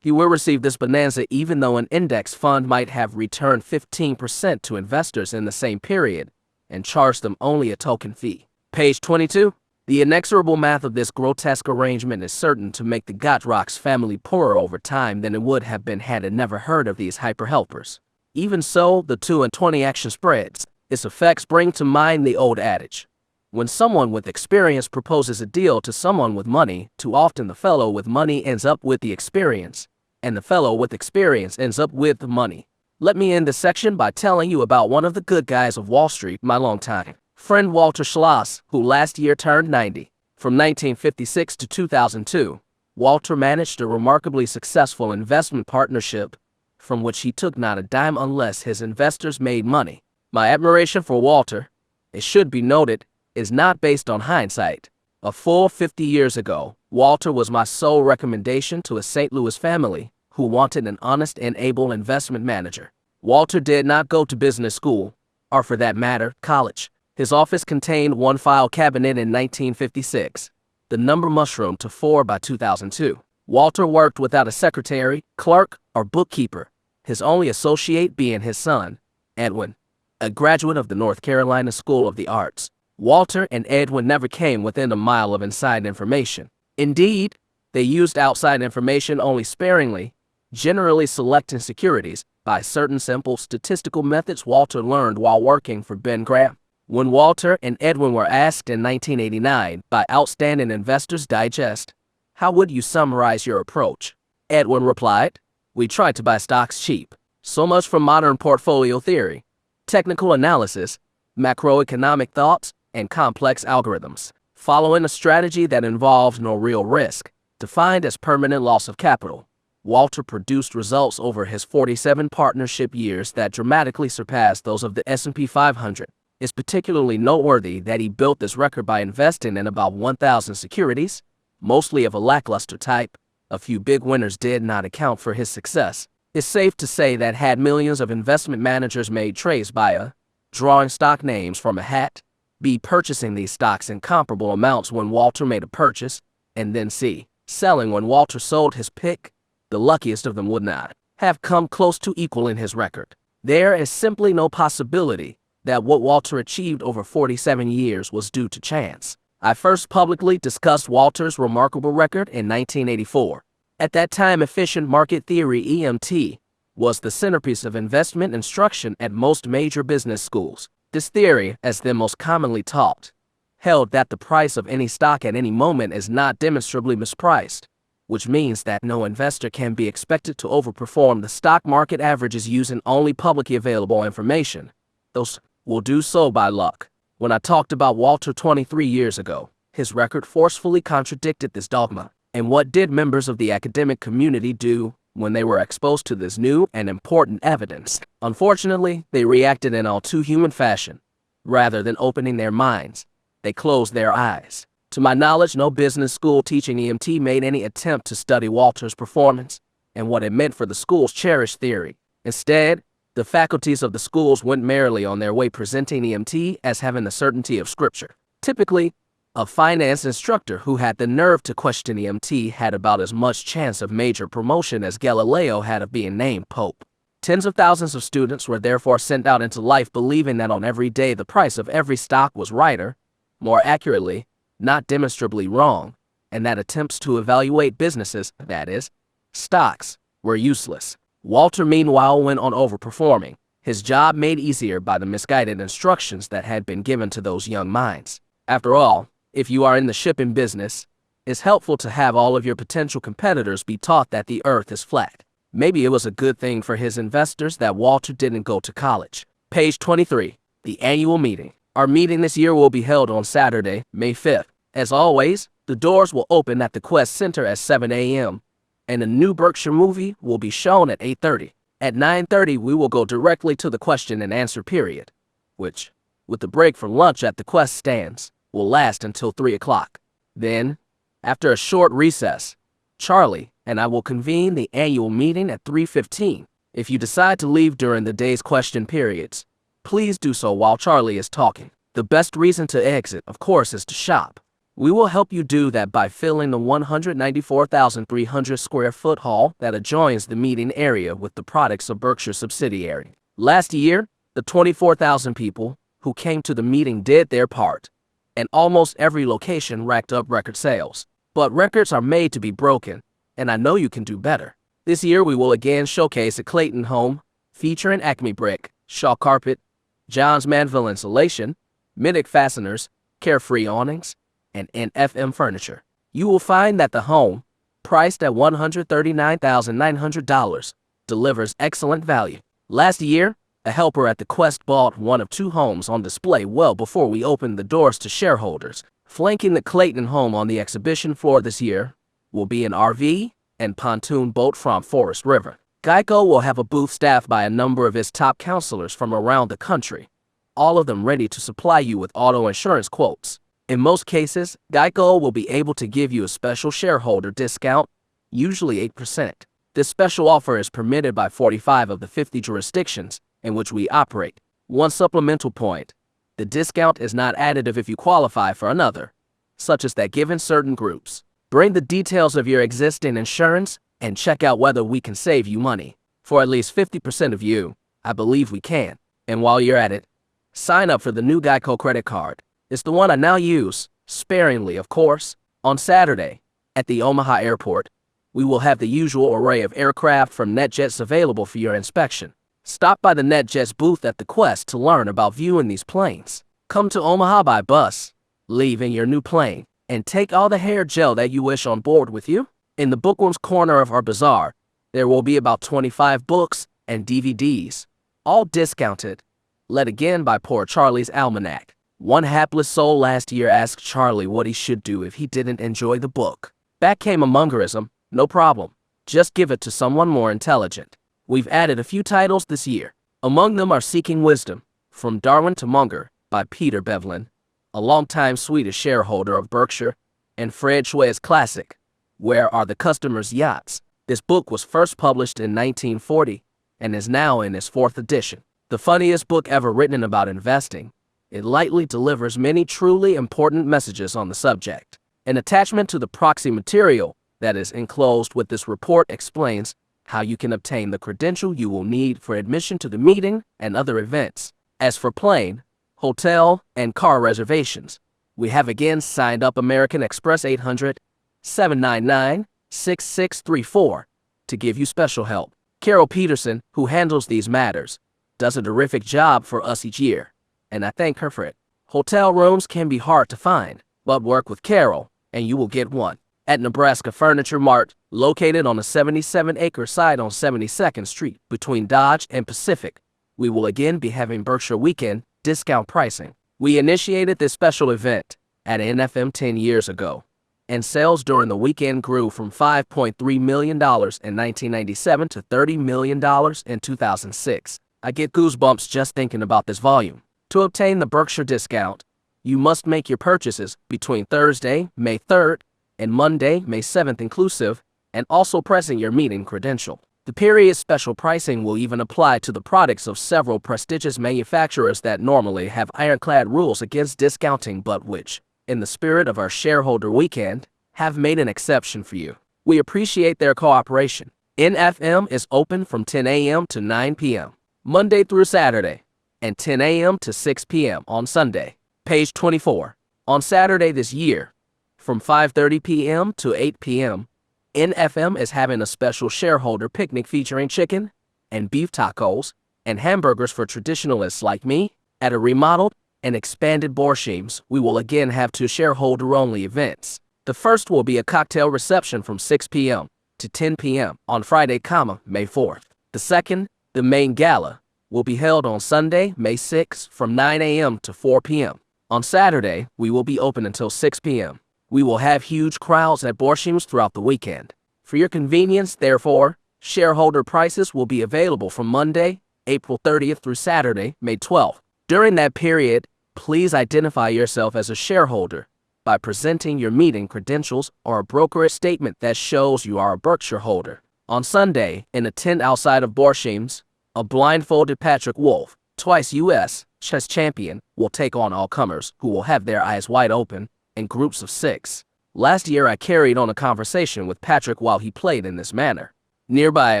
He will receive this bonanza even though an index fund might have returned 15% to investors in the same period and charge them only a token fee. Page 22. The inexorable math of this grotesque arrangement is certain to make the Yardsticks family poorer over time than it would have been had it never heard of these hyper-helpers. Even so, the 2 and 20 action spreads. Its effects bring to mind the old adage. When someone with experience proposes a deal to someone with money, too often the fellow with money ends up with the experience, and the fellow with experience ends up with the money. Let me end this section by telling you about one of the good guys of Wall Street, my longtime friend Walter Schloss, who last year turned 90. From 1956 to 2002, Walter managed a remarkably successful investment partnership from which he took not a dime unless his investors made money. My admiration for Walter, it should be noted, is not based on hindsight. A full 50 years ago, Walter was my sole recommendation to a St. Louis family who wanted an honest and able investment manager. Walter did not go to business school, or for that matter, college. His office contained one file cabinet in 1956. The number mushroomed to 4 by 2002. Walter worked without a secretary, clerk, or bookkeeper, his only associate being his son, Edwin, a graduate of the North Carolina School of the Arts. Walter and Edwin never came within a mile of inside information. Indeed, they used outside information only sparingly, generally selecting securities by certain simple statistical methods Walter learned while working for Ben Graham. When Walter and Edwin were asked in 1989 by Outstanding Investors Digest, "How would you summarize your approach?" Edwin replied, "We try to buy stocks cheap." So much for modern portfolio theory, technical analysis, macroeconomic thoughts, and complex algorithms. Following a strategy that involves no real risk, defined as permanent loss of capital, Walter produced results over his 47 partnership years that dramatically surpassed those of the S&P 500. It's particularly noteworthy that he built this record by investing in about 1,000 securities, mostly of a lackluster type. A few big winners did not account for his success. It's safe to say that had millions of investment managers made trades by A, drawing stock names from a hat, B, purchasing these stocks in comparable amounts when Walter made a purchase, and then C, selling when Walter sold his pick, the luckiest of them would not have come close to equaling his record. There is simply no possibility that what Walter achieved over 47 years was due to chance. I first publicly discussed Walter's remarkable record in 1984. At that time, efficient market theory (EMT) was the centerpiece of investment instruction at most major business schools. This theory, as then most commonly taught, held that the price of any stock at any moment is not demonstrably mispriced, which means that no investor can be expected to overperform the stock market averages using only publicly available information. Those will do so by luck. When I talked about Walter 23 years ago, his record forcefully contradicted this dogma. And what did members of the academic community do when they were exposed to this new and important evidence? Unfortunately, they reacted in all too human fashion. Rather than opening their minds, they closed their eyes. To my knowledge, no business school teaching EMT made any attempt to study Walter's performance and what it meant for the school's cherished theory. Instead, the faculties of the schools went merrily on their way, presenting EMT as having the certainty of Scripture. Typically, a finance instructor who had the nerve to question EMT had about as much chance of major promotion as Galileo had of being named Pope. Tens of thousands of students were therefore sent out into life believing that on every day the price of every stock was right, or, more accurately, not demonstrably wrong, and that attempts to evaluate businesses, that is, stocks, were useless. Walter, meanwhile, went on overperforming, his job made easier by the misguided instructions that had been given to those young minds. After all, if you are in the shipping business, it's helpful to have all of your potential competitors be taught that the earth is flat. Maybe it was a good thing for his investors that Walter didn't go to college. Page 23, the annual meeting. Our meeting this year will be held on Saturday, May 5th. As always, the doors will open at the Quest Center at 7 a.m., and a new Berkshire movie will be shown at 8:30. At 9:30, we will go directly to the question and answer period, which, with the break for lunch at the Quest stands, will last until 3 o'clock. Then, after a short recess, Charlie and I will convene the annual meeting at 3:15. If you decide to leave during the day's question periods, please do so while Charlie is talking. The best reason to exit, of course, is to shop. We will help you do that by filling the 194,300 square foot hall that adjoins the meeting area with the products of Berkshire subsidiary. Last year, the 24,000 people who came to the meeting did their part, and almost every location racked up record sales. But records are made to be broken, and I know you can do better. This year, we will again showcase a Clayton home featuring Acme brick, Shaw carpet, Johns Manville insulation, Middick fasteners, Carefree awnings, and NFM furniture. You will find that the home, priced at $139,900, delivers excellent value. Last year, a helper at the Quest bought one of 2 homes on display well before we opened the doors to shareholders. Flanking the Clayton home on the exhibition floor this year will be an RV and pontoon boat from Forest River. GEICO will have a booth staffed by a number of its top counselors from around the country, all of them ready to supply you with auto insurance quotes. In most cases, GEICO will be able to give you a special shareholder discount, usually 8%. This special offer is permitted by 45 of the 50 jurisdictions in which we operate. One supplemental point: the discount is not additive if you qualify for another, such as that given certain groups. Bring the details of your existing insurance and check out whether we can save you money. For at least 50% of you, I believe we can. And while you're at it, sign up for the new GEICO credit card. It's the one I now use, sparingly of course. On Saturday, at the Omaha airport, we will have the usual array of aircraft from NetJets available for your inspection. Stop by the NetJets booth at the Quest to learn about viewing these planes. Come to Omaha by bus, leave in your new plane, and take all the hair gel that you wish on board with you. In the bookworms corner of our bazaar, there will be about 25 books and DVDs, all discounted, led again by poor Charlie's almanac. One hapless soul last year asked Charlie what he should do if he didn't enjoy the book. Back came a Mungerism: no problem, just give it to someone more intelligent. We've added a few titles this year. Among them are Seeking Wisdom, From Darwin to Munger, by Peter Bevlin, a longtime Swedish shareholder of Berkshire, and Fred Schwe's classic, Where Are the Customers' Yachts? This book was first published in 1940 and is now in its 4th edition. The funniest book ever written about investing, it lightly delivers many truly important messages on the subject. An attachment to the proxy material that is enclosed with this report explains how you can obtain the credential you will need for admission to the meeting and other events. As for plane, hotel, and car reservations, we have again signed up American Express 800-799-6634 to give you special help. Carol Peterson, who handles these matters, does a terrific job for us each year, and I thank her for it. Hotel rooms can be hard to find, but work with Carol, and you will get one. At Nebraska Furniture Mart, located on a 77-acre site on 72nd Street between Dodge and Pacific, we will again be having Berkshire Weekend discount pricing. We initiated this special event at NFM 10 years ago, and sales during the weekend grew from $5.3 million in 1997 to $30 million in 2006. I get goosebumps just thinking about this volume. To obtain the Berkshire discount, you must make your purchases between Thursday, May 3rd, and Monday, May 7th inclusive, and also pressing your meeting credential. The period special pricing will even apply to the products of several prestigious manufacturers that normally have ironclad rules against discounting but which, in the spirit of our shareholder weekend, have made an exception for you. We appreciate their cooperation. NFM is open from 10 a.m. to 9 p.m. Monday through Saturday, and 10 a.m. to 6 p.m. on Sunday. Page 24. On Saturday this year, from 5:30 p.m. to 8 p.m., NFM is having a special shareholder picnic featuring chicken and beef tacos and hamburgers for traditionalists like me. At a remodeled and expanded Borsheims, we will again have 2 shareholder-only events. The first will be a cocktail reception from 6 p.m. to 10 p.m. on Friday, May 4th. The second, the main gala, will be held on Sunday, May 6th from 9 a.m. to 4 p.m. On Saturday, we will be open until 6 p.m. We will have huge crowds at Borsheims throughout the weekend. For your convenience, therefore, shareholder prices will be available from Monday, April 30th through Saturday, May 12th. During that period, please identify yourself as a shareholder by presenting your meeting credentials or a brokerage statement that shows you are a Berkshire holder. On Sunday, in a tent outside of Borsheims, a blindfolded Patrick Wolf, twice U.S. chess champion, will take on all comers who will have their eyes wide open in groups of 6. Last year I carried on a conversation with Patrick while he played in this manner. Nearby,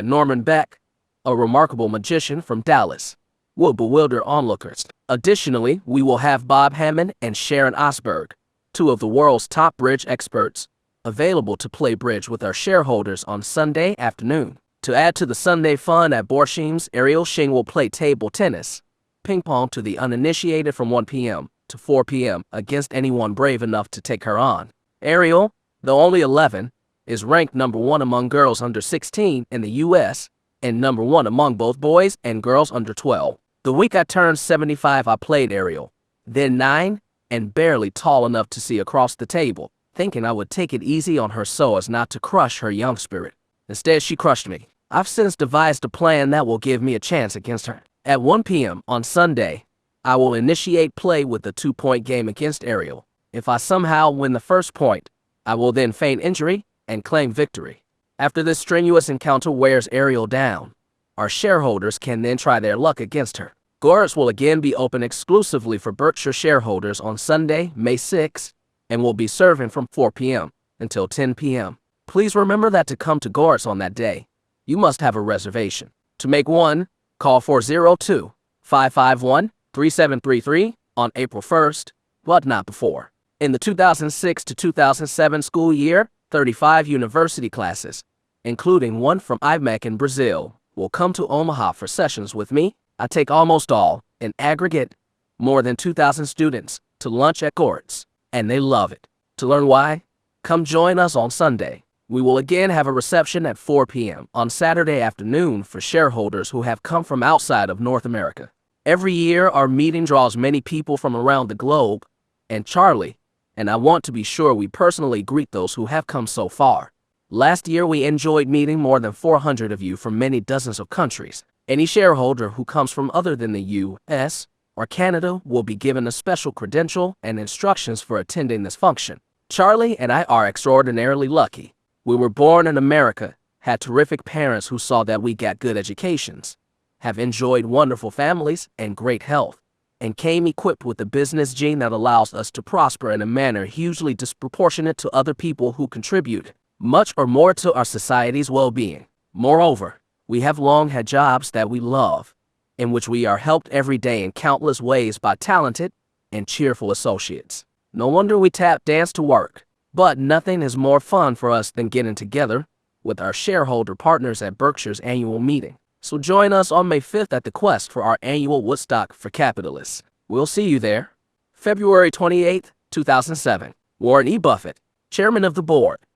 Norman Beck, a remarkable magician from Dallas, will bewilder onlookers. Additionally, we will have Bob Hammond and Sharon Osberg, 2 of the world's top bridge experts, available to play bridge with our shareholders on Sunday afternoon. To add to the Sunday fun at Borsheims, Ariel Shing will play table tennis, ping pong to the uninitiated from 1 p.m. to 4 p.m. against anyone brave enough to take her on. Ariel, though only 11, is ranked number 1 among girls under 16 in the U.S. and number 1 among both boys and girls under 12. The week I turned 75, I played Ariel, then 9, and barely tall enough to see across the table, thinking I would take it easy on her so as not to crush her young spirit. Instead, she crushed me. I've since devised a plan that will give me a chance against her. At 1 p.m. on Sunday, I will initiate play with the 2-point game against Ariel. If I somehow win the first point, I will then feign injury and claim victory. After this strenuous encounter wears Ariel down, our shareholders can then try their luck against her. Goretz will again be open exclusively for Berkshire shareholders on Sunday, May 6th, and will be serving from 4 p.m. until 10 p.m. Please remember that to come to Goretz on that day, you must have a reservation. To make one, call 402-551-3733 on April 1st, but not before. In the 2006 to 2007 school year, 35 university classes, including one from IMEC in Brazil, will come to Omaha for sessions with me. I take almost all, in aggregate, more than 2,000 students, to lunch at Goretz, and they love it. To learn why, come join us on Sunday. We will again have a reception at 4 p.m. on Saturday afternoon for shareholders who have come from outside of North America. Every year, our meeting draws many people from around the globe, and Charlie and I want to be sure we personally greet those who have come so far. Last year, we enjoyed meeting more than 400 of you from many dozens of countries. Any shareholder who comes from other than the U.S. or Canada will be given a special credential and instructions for attending this function. Charlie and I are extraordinarily lucky. We were born in America, had terrific parents who saw that we got good educations, have enjoyed wonderful families and great health, and came equipped with the business gene that allows us to prosper in a manner hugely disproportionate to other people who contribute much or more to our society's well-being. Moreover, we have long had jobs that we love, in which we are helped every day in countless ways by talented and cheerful associates. No wonder we tap dance to work. But nothing is more fun for us than getting together with our shareholder partners at Berkshire's annual meeting. So join us on May 5th at the Quest for our annual Woodstock for Capitalists. We'll see you there. February 28, 2007. Warren E. Buffett, Chairman of the Board.